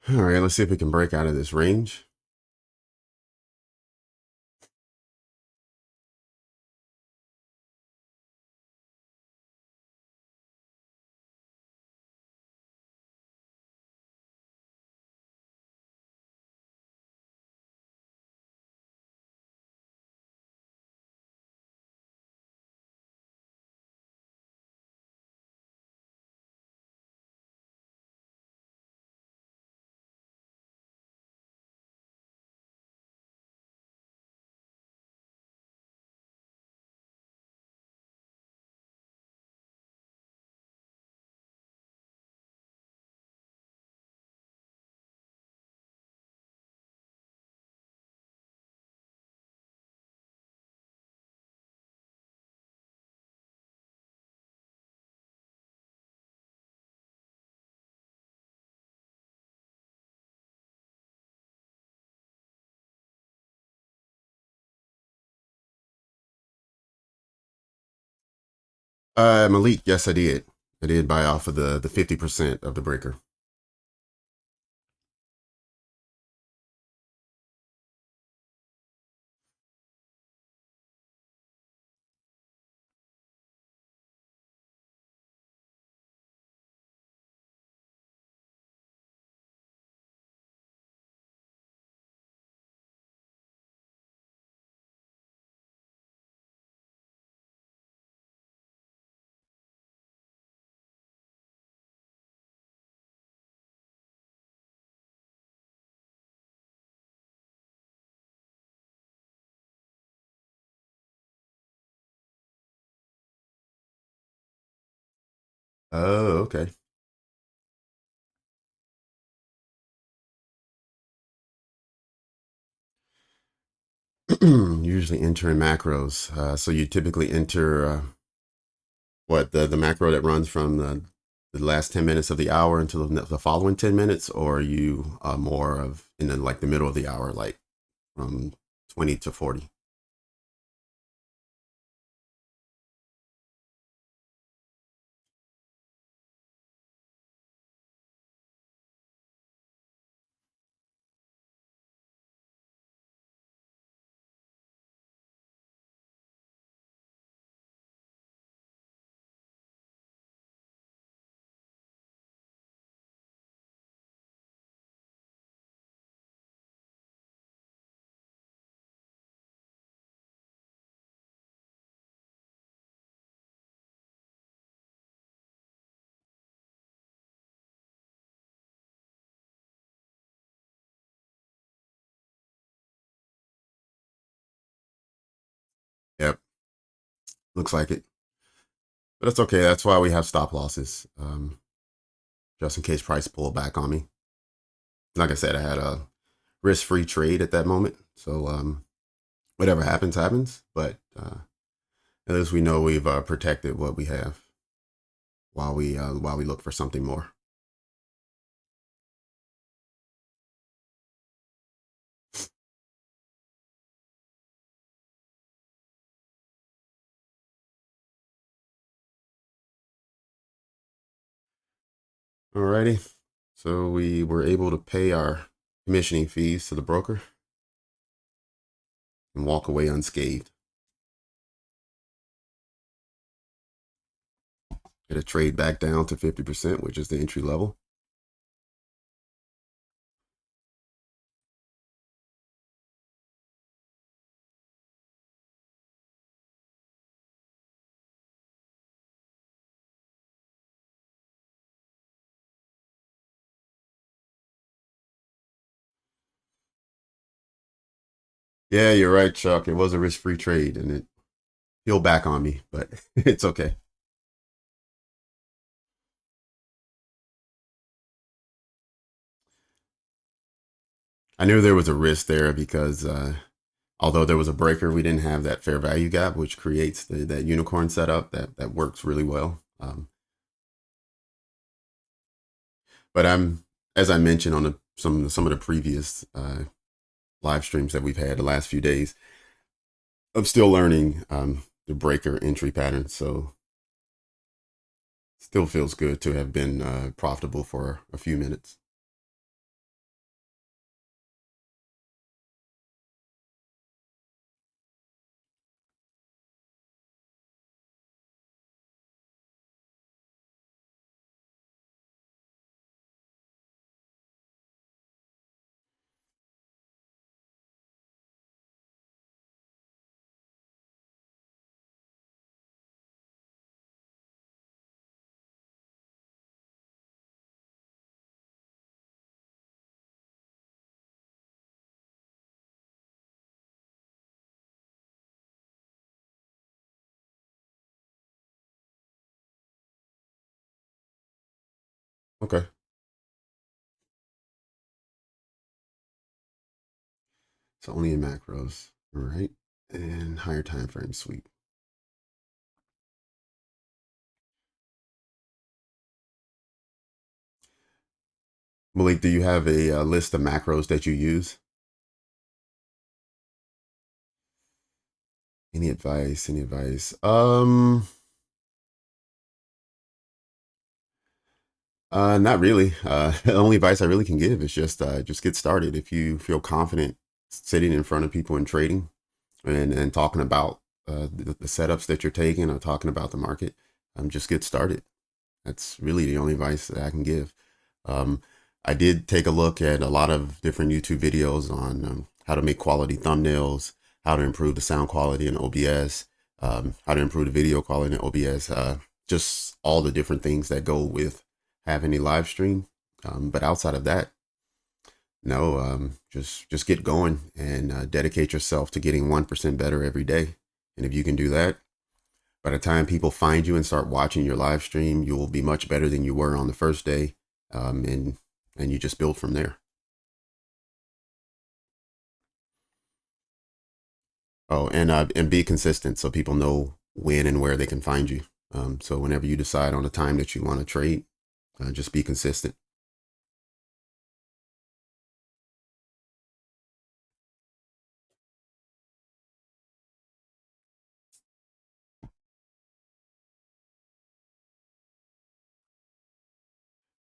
All right, let's see if we can break out of this range. Malik, yes, I did. I did buy off of the 50% of the breaker. Oh, okay. Usually enter in macros. So you typically enter what the macro that runs from the last 10 minutes of the hour until the following 10 minutes, or are you more of in like the middle of the hour, like from 20 to 40? Looks like it, but that's okay. That's why we have stop losses, just in case price pull back on me. Like I said, I had a risk-free trade at that moment, so whatever happens, happens. But at least we know we've protected what we have while we look for something more. Alrighty, so we were able to pay our commissioning fees to the broker and walk away unscathed. Get a trade back down to 50%, which is the entry level. Yeah, you're right, Chuck. It was a risk-free trade, and it peeled back on me, but it's okay. I knew there was a risk there because although there was a breaker, we didn't have that fair value gap, which creates that unicorn setup that works really well. But as I mentioned on some of the previous live streams that we've had the last few days, I'm still learning the breaker entry pattern. So still feels good to have been profitable for a few minutes. Okay. So only in macros. All right. And higher time frame sweep. Malik, do you have a list of macros that you use? Any advice? Any advice? Not really. The only advice I really can give is just get started. If you feel confident sitting in front of people and trading and talking about the setups that you're taking or talking about the market, just get started. That's really the only advice that I can give. Um, I did take a look at a lot of different YouTube videos on how to make quality thumbnails, how to improve the sound quality in OBS, how to improve the video quality in OBS, just all the different things that go with having a live stream. But outside of that, no, just get going and dedicate yourself to getting 1% better every day. And if you can do that, by the time people find you and start watching your live stream, you will be much better than you were on the first day. And you just build from there. Oh, and be consistent so people know when and where they can find you. So whenever you decide on a time that you want to trade, just be consistent.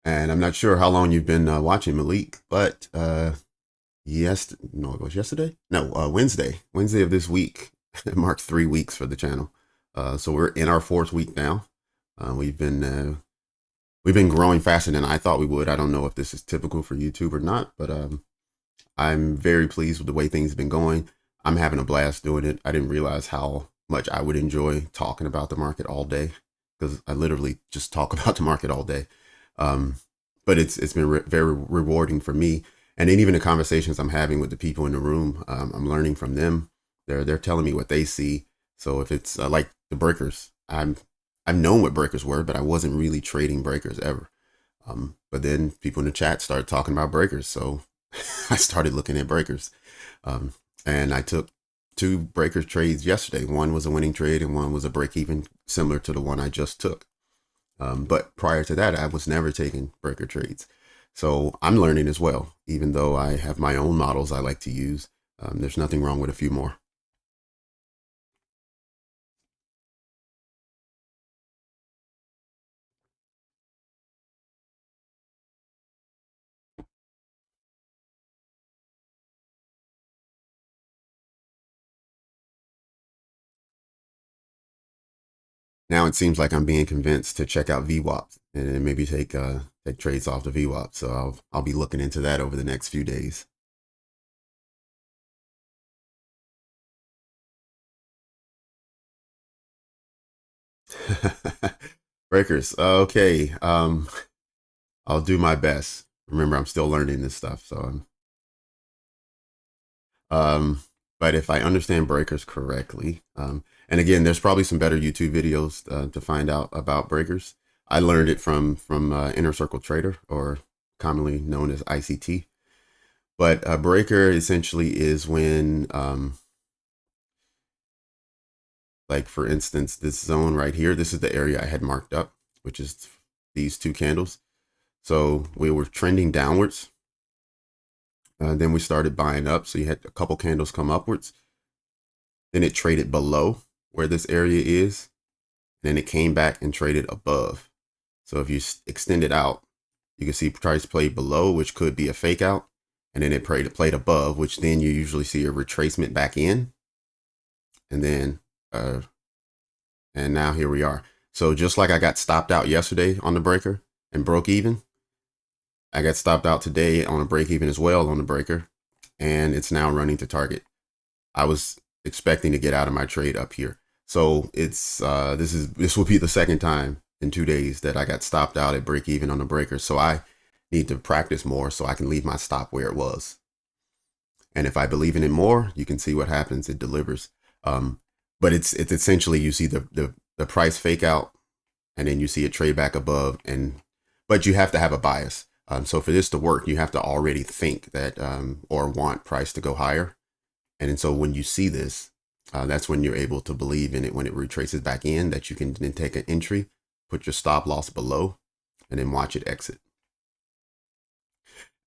And I'm not sure how long you've been watching Malik, but yes, no, it was yesterday. No, Wednesday of this week. It marked 3 weeks for the channel. So we're in our fourth week now. We've been growing faster than I thought we would. I don't know if this is typical for YouTube or not, but I'm very pleased with the way things have been going. I'm having a blast doing it. I didn't realize how much I would enjoy talking about the market all day because I literally just talk about the market all day. Um, but it's been very rewarding for me. And then even the conversations I'm having with the people in the room, I'm learning from them. They're telling me what they see. So if it's like the breakers. I've known what breakers were, but I wasn't really trading breakers ever. But then people in the chat started talking about breakers, so I started looking at breakers. Um, and I took two breaker trades yesterday. One was a winning trade and one was a break even, similar to the one I just took. But prior to that, I was never taking breaker trades. So I'm learning as well, even though I have my own models I like to use. There's nothing wrong with a few more. Now it seems like I'm being convinced to check out VWAP and then maybe take trades off the VWAP. So I'll be looking into that over the next few days. Breakers. Okay. I'll do my best. Remember, I'm still learning this stuff, so but if I understand breakers correctly, and again, there's probably some better YouTube videos to find out about breakers. I learned it from Inner Circle Trader, or commonly known as ICT. But a breaker essentially is when, like for instance, this zone right here, this is the area I had marked up, which is these two candles. So we were trending downwards. Then we started buying up. So you had a couple candles come upwards. Then it traded below where this area is. Then it came back and traded above. So if you extend it out, you can see price played below, which could be a fake out. And then it played above, which then you usually see a retracement back in. And then, and now here we are. So just like I got stopped out yesterday on the breaker and broke even, I got stopped out today on a break even as well on the breaker, and it's now running to target. I was expecting to get out of my trade up here. So it's this will be the second time in 2 days that I got stopped out at break even on the breaker. So I need to practice more so I can leave my stop where it was. And if I believe in it more, you can see what happens. It delivers. But it's essentially, you see the price fake out, and then you see it trade back above, but you have to have a bias. So for this to work, you have to already think that or want price to go higher. And so when you see this, that's when you're able to believe in it, when it retraces back in, that you can then take an entry, put your stop loss below, and then watch it exit.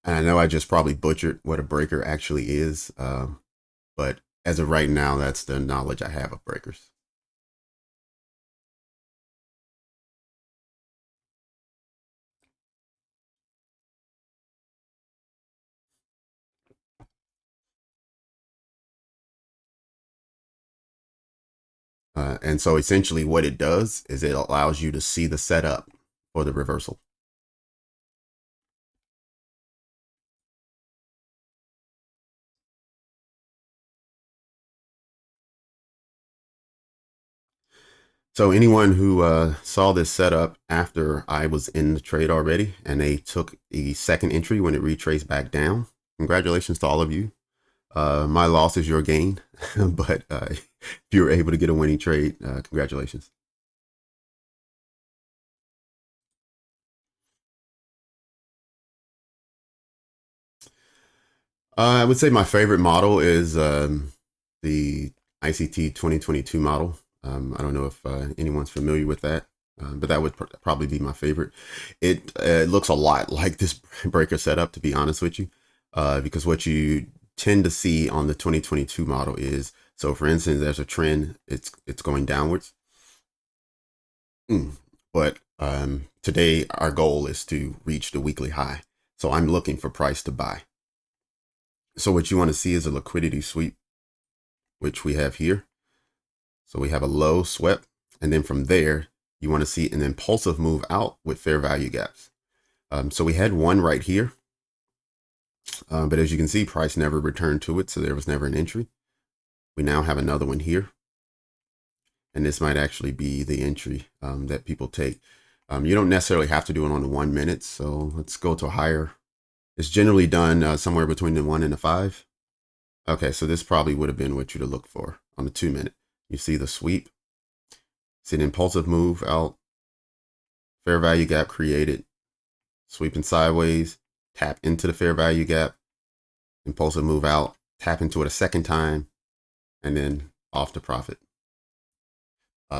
And I know I just probably butchered what a breaker actually is, but as of right now, that's the knowledge I have of breakers. And so essentially what it does is it allows you to see the setup for the reversal. So anyone who saw this setup after I was in the trade already and they took a second entry when it retraced back down, congratulations to all of you. My loss is your gain, but if you were able to get a winning trade, congratulations. I would say my favorite model is the ICT 2022 model. I don't know if anyone's familiar with that, but that would probably be my favorite. It looks a lot like this breaker setup, to be honest with you, because what you tend to see on the 2022 model is, so for instance, there's a trend, it's going downwards. But today our goal is to reach the weekly high. So I'm looking for price to buy. So what you want to see is a liquidity sweep, which we have here. So we have a low swept, and then from there, you want to see an impulsive move out with fair value gaps. So we had one right here, but as you can see, price never returned to it, so there was never an entry. We now have another one here, and this might actually be the entry that people take. You don't necessarily have to do it on the 1 minute, so let's go to higher. It's generally done somewhere between the 1 and the 5. Okay, so this probably would have been what you'd look for on the 2 minute. You see the sweep, It's an impulsive move out, fair value gap created, sweeping sideways, tap into the fair value gap, impulsive move out, tap into it a second time, and then off to profit.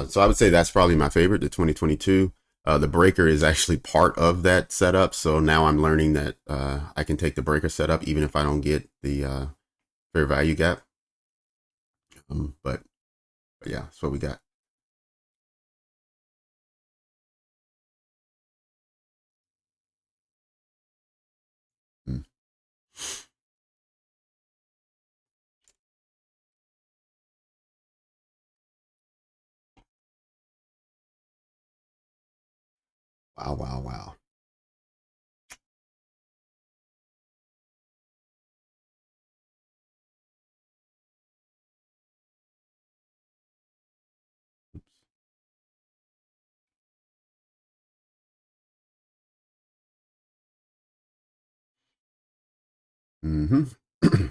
So I would say that's probably my favorite, the 2022. The breaker is actually part of that setup. So now I'm learning that I can take the breaker setup even if I don't get the fair value gap. But yeah, that's what we got. Mm. Wow, wow, wow. Mm-hmm.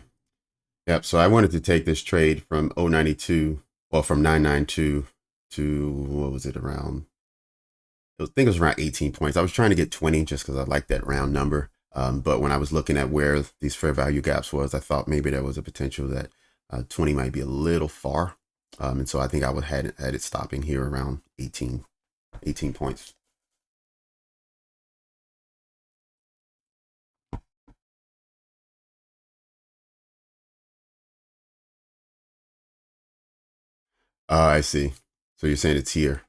Yep. So I wanted to take this trade from 092, well, from 992 to what was it around? I think it was around 18 points. I was trying to get 20 just because I like that round number. But when I was looking at where these fair value gaps was, I thought maybe there was a potential that 20 might be a little far. And so I think I would had it stopping here around 18 points. I see. So you're saying it's here.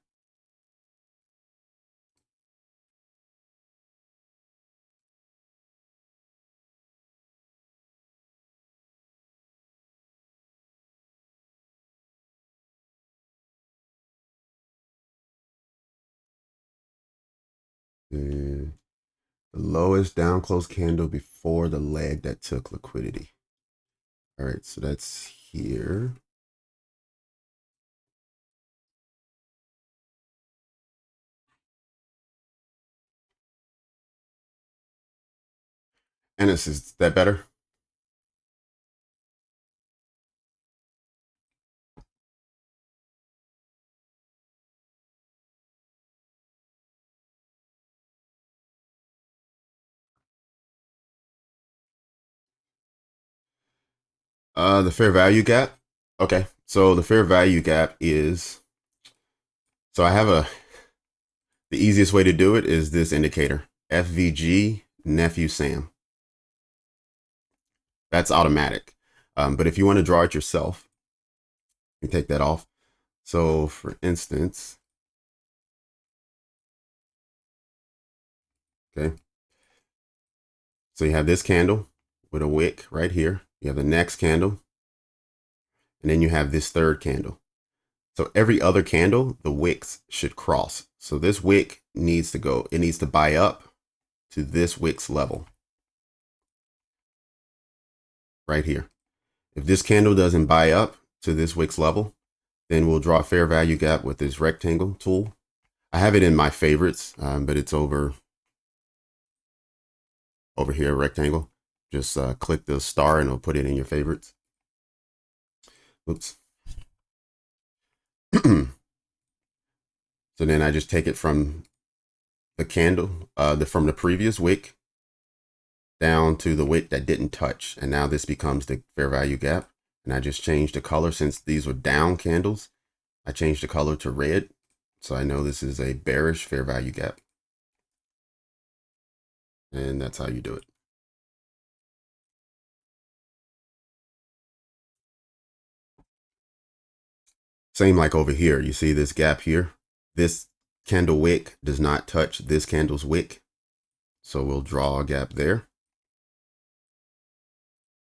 The lowest down close candle before the leg that took liquidity. All right, so that's here. And is that better? The fair value gap. Okay, so the fair value gap is, so I have the easiest way to do it is this indicator, FVG nephew Sam. That's automatic. But if you want to draw it yourself, you take that off. So for instance, okay, so you have this candle with a wick right here. You have the next candle, and then you have this third candle. So every other candle, the wicks should cross. So this wick needs to go, it needs to buy up to this wick's level right here. If this candle doesn't buy up to this wick's level, then we'll draw a fair value gap with this rectangle tool. I have it in my favorites, but it's over here, rectangle. Just click the star and it'll put it in your favorites. Oops. So then I just take it from the candle, from the previous wick down to the wick that didn't touch. And now this becomes the fair value gap. And I just changed the color since these were down candles. I changed the color to red. So I know this is a bearish fair value gap. And that's how you do it. Same like over here. You see this gap here? This candle wick does not touch this candle's wick. So we'll draw a gap there.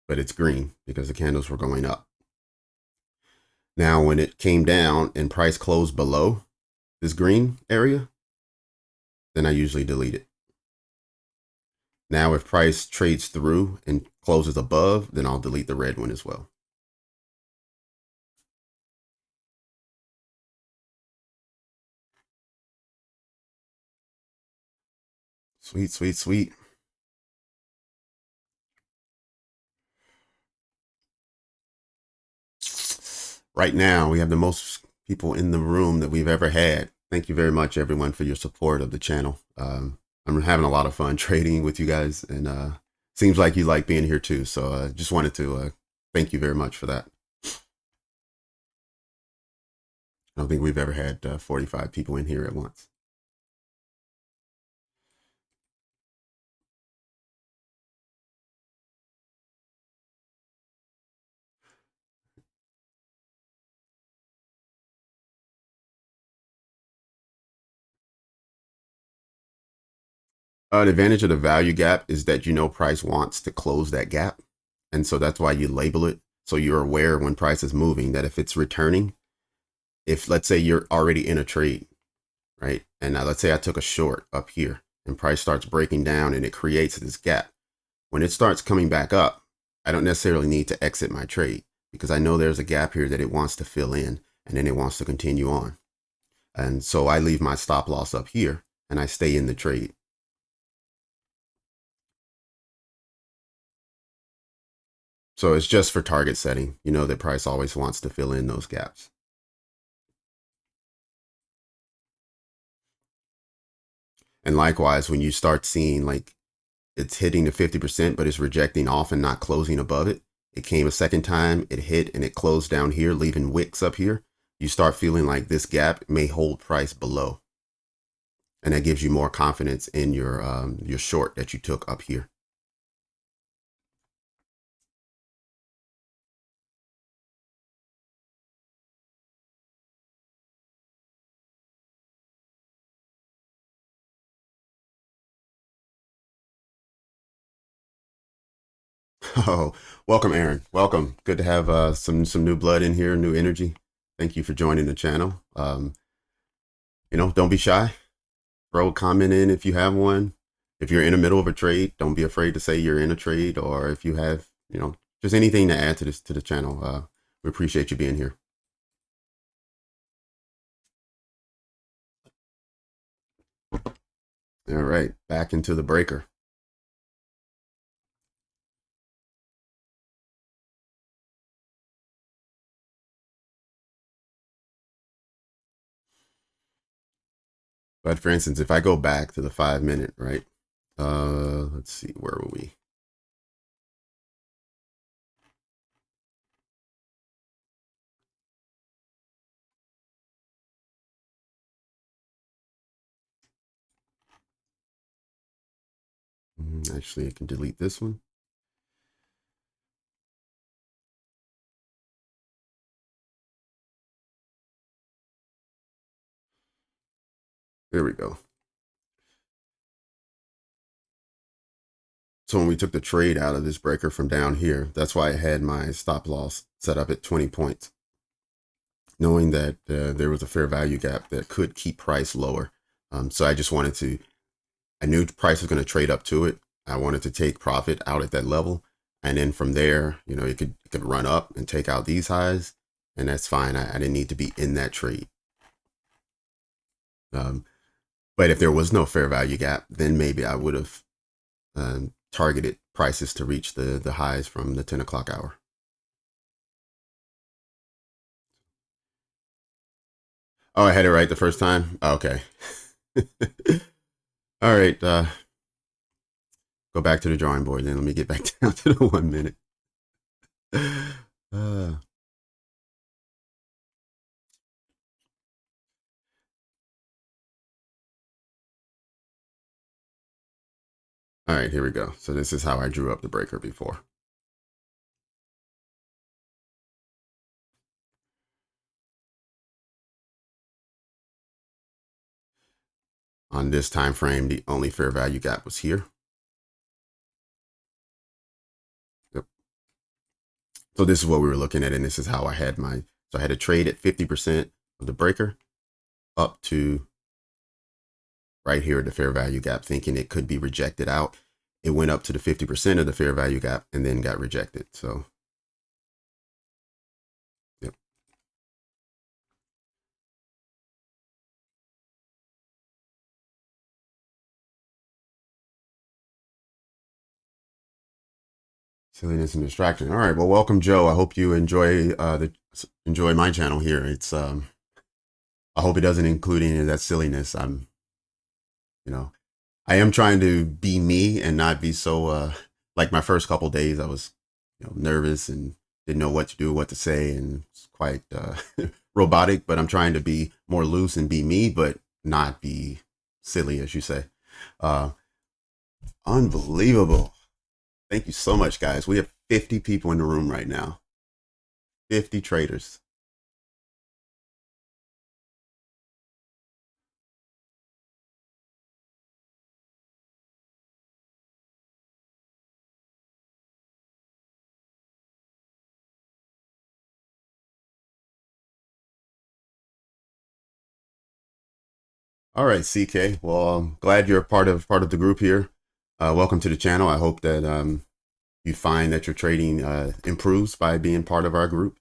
But it's green because the candles were going up. Now, when it came down and price closed below this green area, then I usually delete it. Now, if price trades through and closes above, then I'll delete the red one as well. Sweet, sweet, sweet. Right now, we have the most people in the room that we've ever had. Thank you very much, everyone, for your support of the channel. I'm having a lot of fun trading with you guys, and seems like you like being here too. So just wanted to thank you very much for that. I don't think we've ever had 45 people in here at once. The advantage of the value gap is that price wants to close that gap. And so that's why you label it. So you're aware when price is moving that if it's returning, if let's say you're already in a trade, right? And now let's say I took a short up here and price starts breaking down and it creates this gap. When it starts coming back up, I don't necessarily need to exit my trade because I know there's a gap here that it wants to fill in and then it wants to continue on. And so I leave my stop loss up here and I stay in the trade. So it's just for target setting. You know that price always wants to fill in those gaps. And likewise, when you start seeing like it's hitting the 50%, but it's rejecting off and not closing above it. It came a second time, it hit and it closed down here, leaving wicks up here. You start feeling like this gap may hold price below. And that gives you more confidence in your short that you took up here. Oh, welcome, Aaron. Welcome. Good to have some new blood in here, new energy. Thank you for joining the channel. Don't be shy. Throw a comment in if you have one. If you're in the middle of a trade, don't be afraid to say you're in a trade, or if you have, just anything to add to the channel. We appreciate you being here. All right, back into the breaker. But for instance, if I go back to the 5-minute, right? Let's see, where were we? Actually, I can delete this one. There we go. So when we took the trade out of this breaker from down here, that's why I had my stop loss set up at 20 points, knowing that there was a fair value gap that could keep price lower. So I knew price was going to trade up to it. I wanted to take profit out at that level. And then from there, it could run up and take out these highs, and that's fine. I didn't need to be in that trade. But if there was no fair value gap, then maybe I would have targeted prices to reach the highs from the 10 o'clock hour. Oh, I had it right the first time? Okay. All right. Go back to the drawing board. Then let me get back down to the 1 minute. All right, here we go. So this is how I drew up the breaker before. On this time frame, the only fair value gap was here. Yep. So this is what we were looking at, and this is how I had so I had a trade at 50% of the breaker up to right here at the fair value gap, thinking it could be rejected out. It went up to the 50% of the fair value gap and then got rejected. So, yep. Silliness and distraction. All right. Well, welcome, Joe. I hope you enjoy my channel here. It's I hope it doesn't include any of that silliness. You know, I am trying to be me and not be so, like my first couple days, I was, nervous and didn't know what to do, what to say, and it's quite robotic. But I'm trying to be more loose and be me, but not be silly, as you say. Uh, Unbelievable. Thank you so much, guys. We have 50 people in the room right now. 50 traders. All right, CK. Well, I'm glad you're part of the group here. Welcome to the channel. I hope that you find that your trading improves by being part of our group.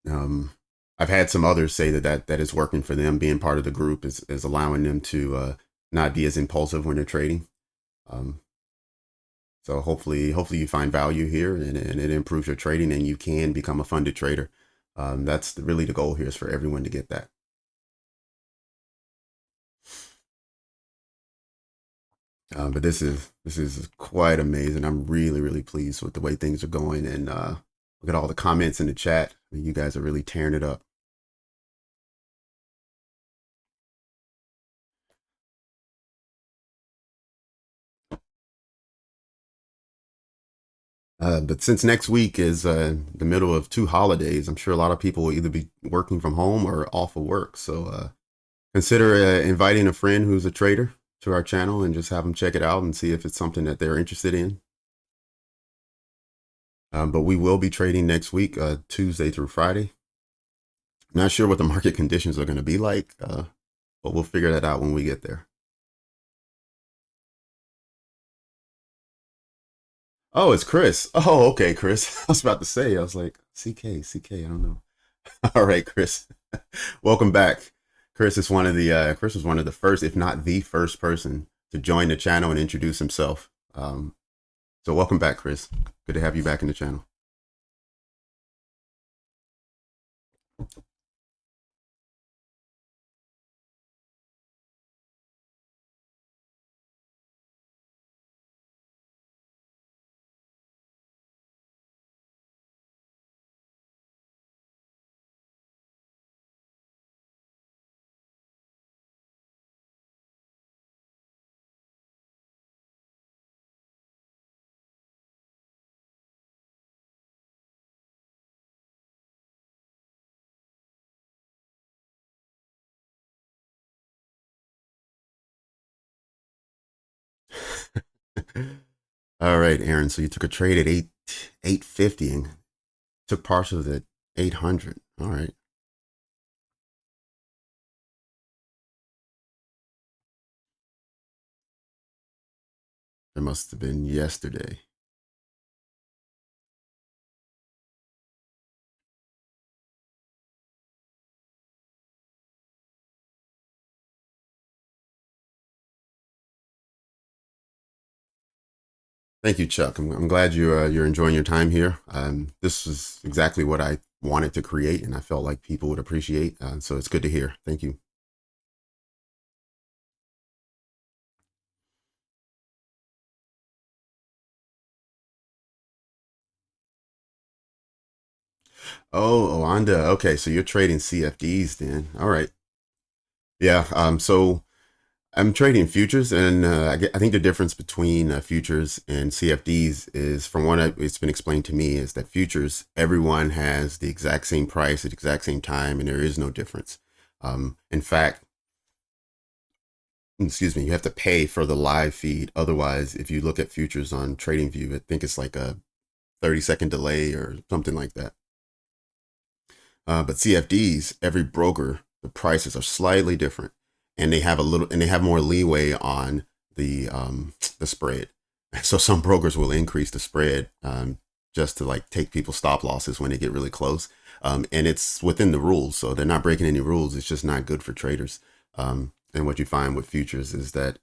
Um, I've had some others say that is working for them. Being part of the group is allowing them to not be as impulsive when they're trading. Um, so hopefully you find value here and it improves your trading and you can become a funded trader. That's really the goal here, is for everyone to get that. But this is quite amazing. I'm really pleased with the way things are going, and look at all the comments in the chat. You guys are really tearing it up. But since next week is the middle of 2 holidays, I'm sure a lot of people will either be working from home or off of work. So consider inviting a friend who's a trader to our channel and just have them check it out and see if it's something that they're interested in. But we will be trading next week, Tuesday through Friday. I'm not sure what the market conditions are going to be like, but we'll figure that out when we get there. Oh, it's Chris. Oh, okay, Chris. I was about to say, I was like, CK, I don't know. All right, Chris. Welcome back. Chris was one of the first, if not the first person to join the channel and introduce himself. So welcome back, Chris. Good to have you back in the channel. All right, Aaron. So you took a trade at 850 and took partials at 800. All right. That must have been yesterday. Thank you, Chuck. I'm glad you're enjoying your time here. This is exactly what I wanted to create, and I felt like people would appreciate. So it's good to hear. Thank you. Oh, Oanda. Okay, so you're trading CFDs then. All right. Yeah. So I'm trading futures, and I think the difference between futures and CFDs is, from what it's been explained to me, is that futures, everyone has the exact same price at the exact same time, and there is no difference. In fact, excuse me, you have to pay for the live feed. Otherwise, if you look at futures on TradingView, I think it's like a 30-second delay or something like that. But CFDs, every broker, the prices are slightly different, and they have more leeway on the spread. So some brokers will increase the spread just to like take people's stop losses when they get really close. And it's within the rules, so they're not breaking any rules. It's just not good for traders. And what you find with futures is that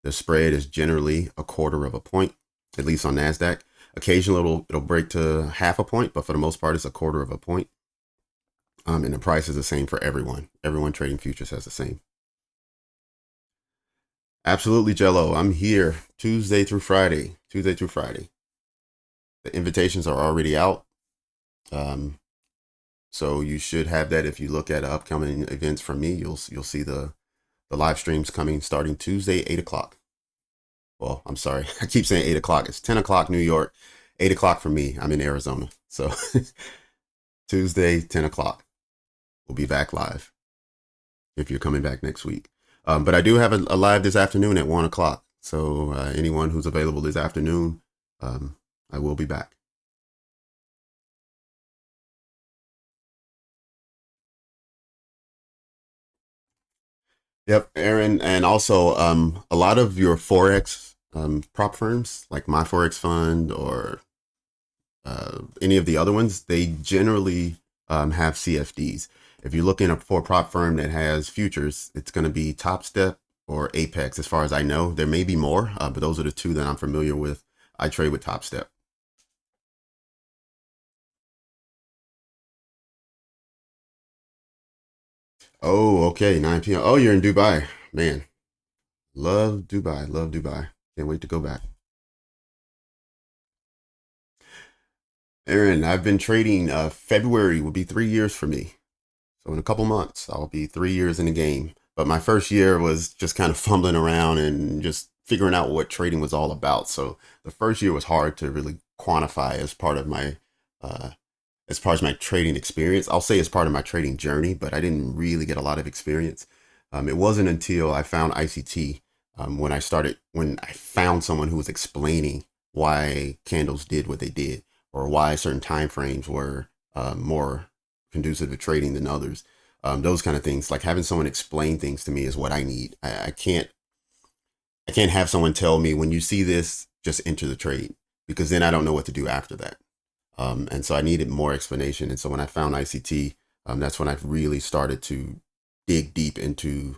the spread is generally a quarter of a point, at least on Nasdaq. Occasionally it'll break to half a point, but for the most part, it's a quarter of a point. And the price is the same for everyone. Everyone trading futures has the same. Absolutely, Jello. I'm here Tuesday through Friday. Tuesday through Friday. The invitations are already out. Um, so you should have that. If you look at upcoming events from me, you'll see the live streams coming starting Tuesday, 8 o'clock. Well, I'm sorry. I keep saying 8 o'clock. It's 10 o'clock New York, 8 o'clock for me. I'm in Arizona. So Tuesday, 10 o'clock. We'll be back live if you're coming back next week. But I do have a live this afternoon at 1 o'clock. So anyone who's available this afternoon, I will be back. Yep, Aaron, and also a lot of your forex prop firms, like my forex fund or any of the other ones, they generally have CFDs. If you're looking for a prop firm that has futures, it's going to be Topstep or Apex. As far as I know, there may be more, but those are the two that I'm familiar with. I trade with Topstep. Oh, okay, 9 p.m. Oh, you're in Dubai, man. Love Dubai, love Dubai. Can't wait to go back. Aaron, I've been trading. February will be 3 years for me. So in a couple months, I'll be 3 years in the game. But my first year was just kind of fumbling around and just figuring out what trading was all about. So the first year was hard to really quantify uh, as part of my trading experience. I'll say as part of my trading journey, but I didn't really get a lot of experience. It wasn't until I found ICT when I found someone who was explaining why candles did what they did, or why certain time frames were more conducive to trading than others. Those kind of things, like having someone explain things to me, is what I need. I can't have someone tell me, when you see this, just enter the trade, because then I don't know what to do after that. And so I needed more explanation. And so when I found ICT, that's when I really started to dig deep into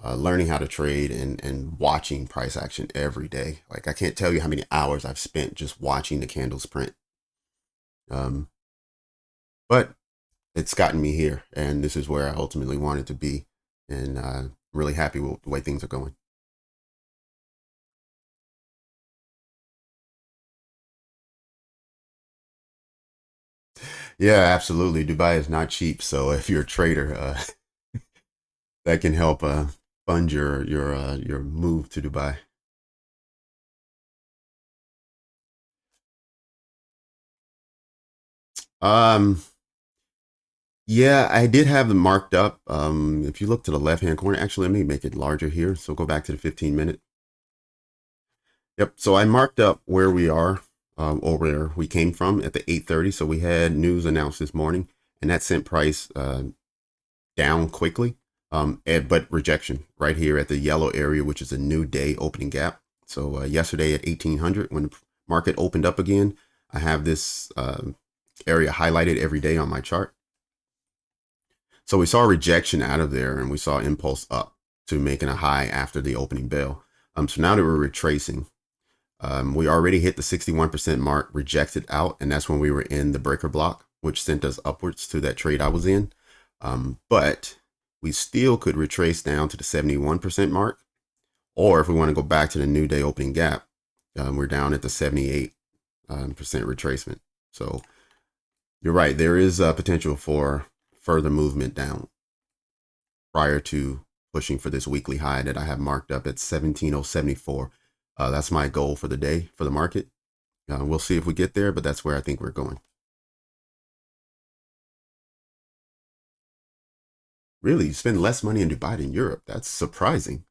learning how to trade and watching price action every day. Like, I can't tell you how many hours I've spent just watching the candles print. Um, but it's gotten me here, and this is where I ultimately wanted to be. And really happy with the way things are going. Yeah, absolutely. Dubai is not cheap. So if you're a trader, that can help fund your move to Dubai. Um, yeah, I did have them marked up. If you look to the left hand corner, actually, let me make it larger here. So go back to the 15 minute. Yep. So I marked up where we are, or where we came from at the 8:30. So we had news announced this morning, and that sent price down quickly. But rejection right here at the yellow area, which is a new day opening gap. So yesterday at 1800, when the market opened up again, I have this area highlighted every day on my chart. So we saw rejection out of there, and we saw impulse up to making a high after the opening bell. So now that we're retracing, we already hit the 61% mark, rejected out, and that's when we were in the breaker block, which sent us upwards to that trade I was in. But we still could retrace down to the 71% mark, or if we want to go back to the new day opening gap, we're down at the 78% retracement. So you're right, there is potential for further movement down prior to pushing for this weekly high that I have marked up at 17,074. That's my goal for the day for the market. We'll see if we get there, but that's where I think we're going. Really, you spend less money in Dubai than Europe. That's surprising.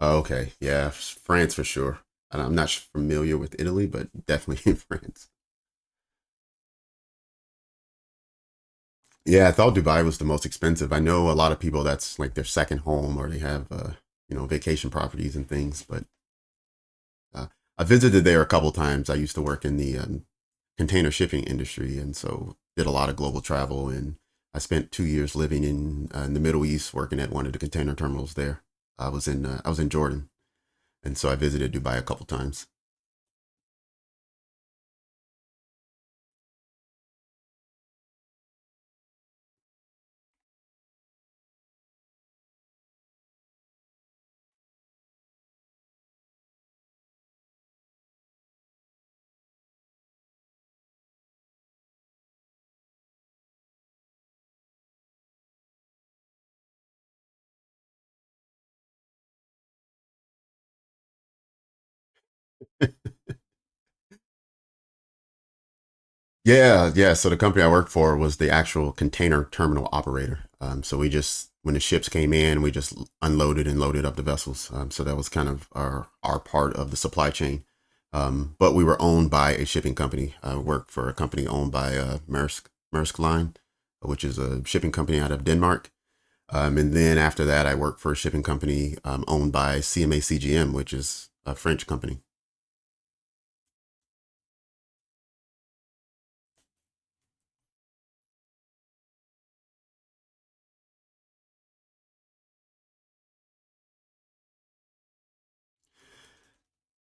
Okay, yeah, France for sure. And I'm not familiar with Italy, but definitely in France. Yeah, I thought Dubai was the most expensive. I know a lot of people that's like their second home, or they have vacation properties and things. But I visited there a couple times. I used to work in the container shipping industry, and so did a lot of global travel. And I spent 2 years living in the Middle East, working at one of the container terminals there. I was in Jordan, and so I visited Dubai a couple times. Yeah, yeah. So the company I worked for was the actual container terminal operator. So we just, when the ships came in, we just unloaded and loaded up the vessels. So that was kind of our part of the supply chain. But we were owned by a shipping company. I worked for a company owned by Maersk Line, which is a shipping company out of Denmark. And then after that, I worked for a shipping company owned by CMA CGM, which is a French company.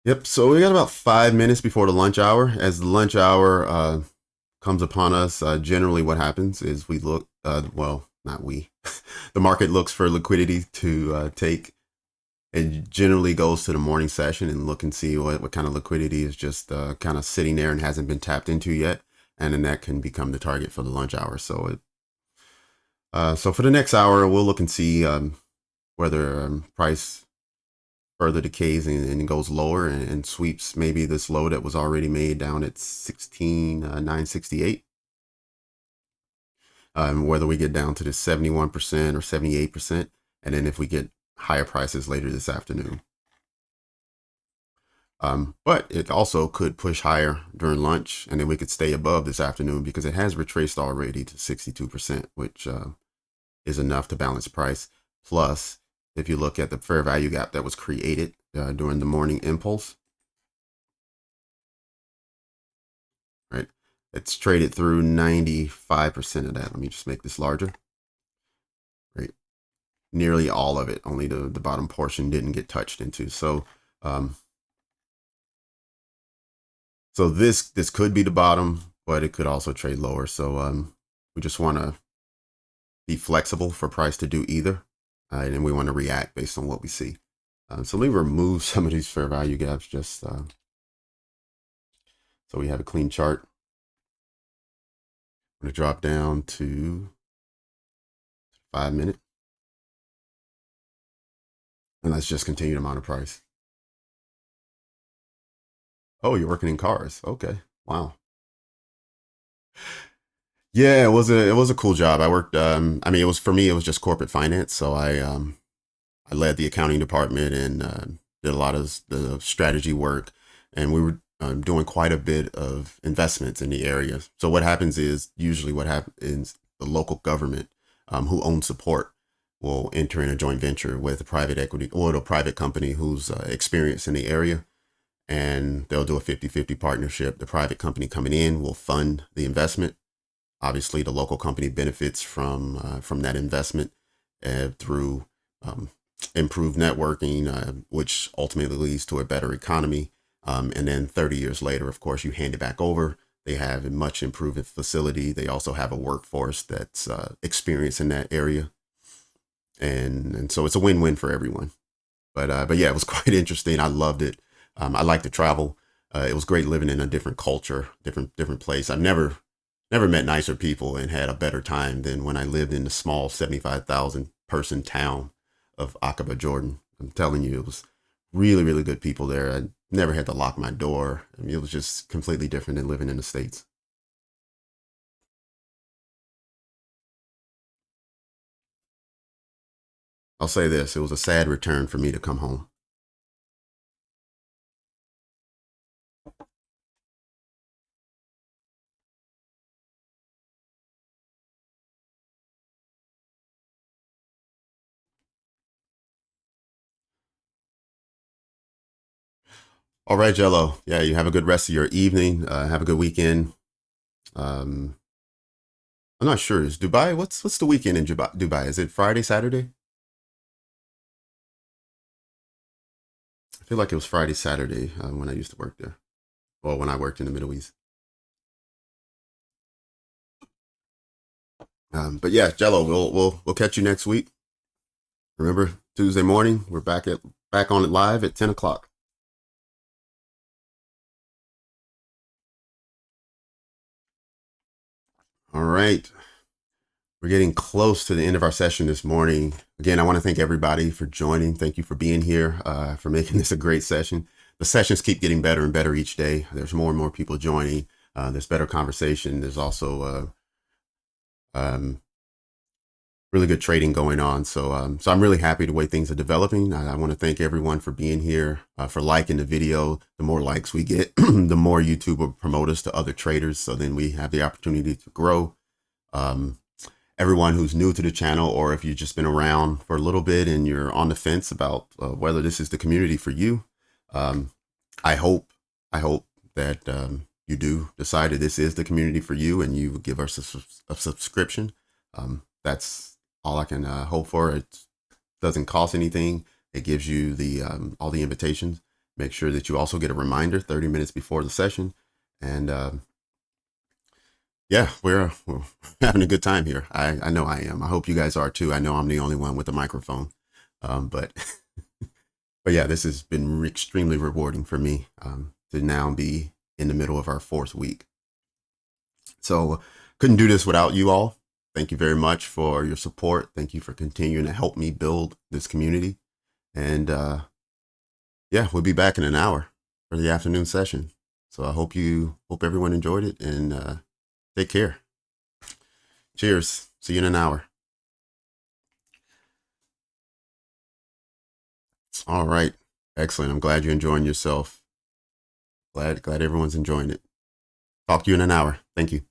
Yep. So we got about 5 minutes before the lunch hour. As the lunch hour comes upon us, generally what happens is we look, well, not we, the market looks for liquidity to take. It generally goes to the morning session and look and see what kind of liquidity is just kind of sitting there and hasn't been tapped into yet. And then that can become the target for the lunch hour. So for the next hour, we'll look and see whether price further decays and goes lower and sweeps maybe this low that was already made down at 16,968. Whether we get down to the 71% or 78%, and then if we get higher prices later this afternoon. But it also could push higher during lunch, and then we could stay above this afternoon because it has retraced already to 62%, which is enough to balance price. Plus, if you look at the fair value gap that was created during the morning impulse, right? It's traded through 95% of that. Let me just make this larger, right? Nearly all of it, only the bottom portion didn't get touched into. So, so this could be the bottom, but it could also trade lower. So we just want to be flexible for price to do either, and we want to react based on what we see. So let me remove some of these fair value gaps just so we have a clean chart. I'm going to drop down to 5 minute, and let's just continue to monitor price. Oh, you're working in cars. Okay. Wow. Yeah, it was a cool job. I worked I mean it was, for me it was just corporate finance, so I led the accounting department and did a lot of the strategy work, and we were doing quite a bit of investments in the area. So what happens is usually what happens, the local government who owns the port will enter in a joint venture with a private equity or a private company who's experienced in the area, and they'll do a 50-50 partnership. The private company coming in will fund the investment. Obviously, the local company benefits from that investment through improved networking, which ultimately leads to a better economy. And then 30 years later, of course, you hand it back over. They have a much improved facility. They also have a workforce that's experienced in that area, and so it's a win-win for everyone. But yeah, it was quite interesting. I loved it. I like to travel. It was great living in a different culture, different place. I've never met nicer people and had a better time than when I lived in the small 75,000 person town of Aqaba, Jordan. I'm telling you, it was really, really good people there. I never had to lock my door. I mean, it was just completely different than living in the States. I'll say this, it was a sad return for me to come home. All right, Jello. Yeah, you have a good rest of your evening. Have a good weekend. Um, I'm not sure. Is Dubai? What's the weekend in Dubai? Is it Friday, Saturday? I feel like it was Friday, Saturday when I used to work there. Well, when I worked in the Middle East. But yeah, Jello, we'll catch you next week. Remember, Tuesday morning, we're back on it live at 10 o'clock. All right. We're getting close to the end of our session this morning. Again, I want to thank everybody for joining. Thank you for being here, for making this a great session. the sessions keep getting better and better each day. There's more and more people joining. There's better conversation. There's also really good trading going on. So I'm really happy the way things are developing. I want to thank everyone for being here, for liking the video. The more likes we get, the more YouTube will promote us to other traders. So then we have the opportunity to grow. Everyone who's new to the channel, or if you've just been around for a little bit and you're on the fence about whether this is the community for you, I hope that you do decide that this is the community for you and you give us a subscription. That's all I can hope for. It doesn't cost anything. It gives you the all the invitations. Make sure that you also get a reminder 30 minutes before the session. And yeah, we're having a good time here. I know I am. I hope you guys are too. I know I'm the only one with a microphone. But yeah, this has been extremely rewarding for me to now be in the middle of our 4th week. So couldn't do this without you all. Thank you very much for your support. Thank you for continuing to help me build this community. And yeah, we'll be back in an hour for the afternoon session. So I hope everyone enjoyed it, and take care. Cheers. See you in an hour. All right. Excellent. I'm glad you're enjoying yourself. Glad everyone's enjoying it. Talk to you in an hour. Thank you.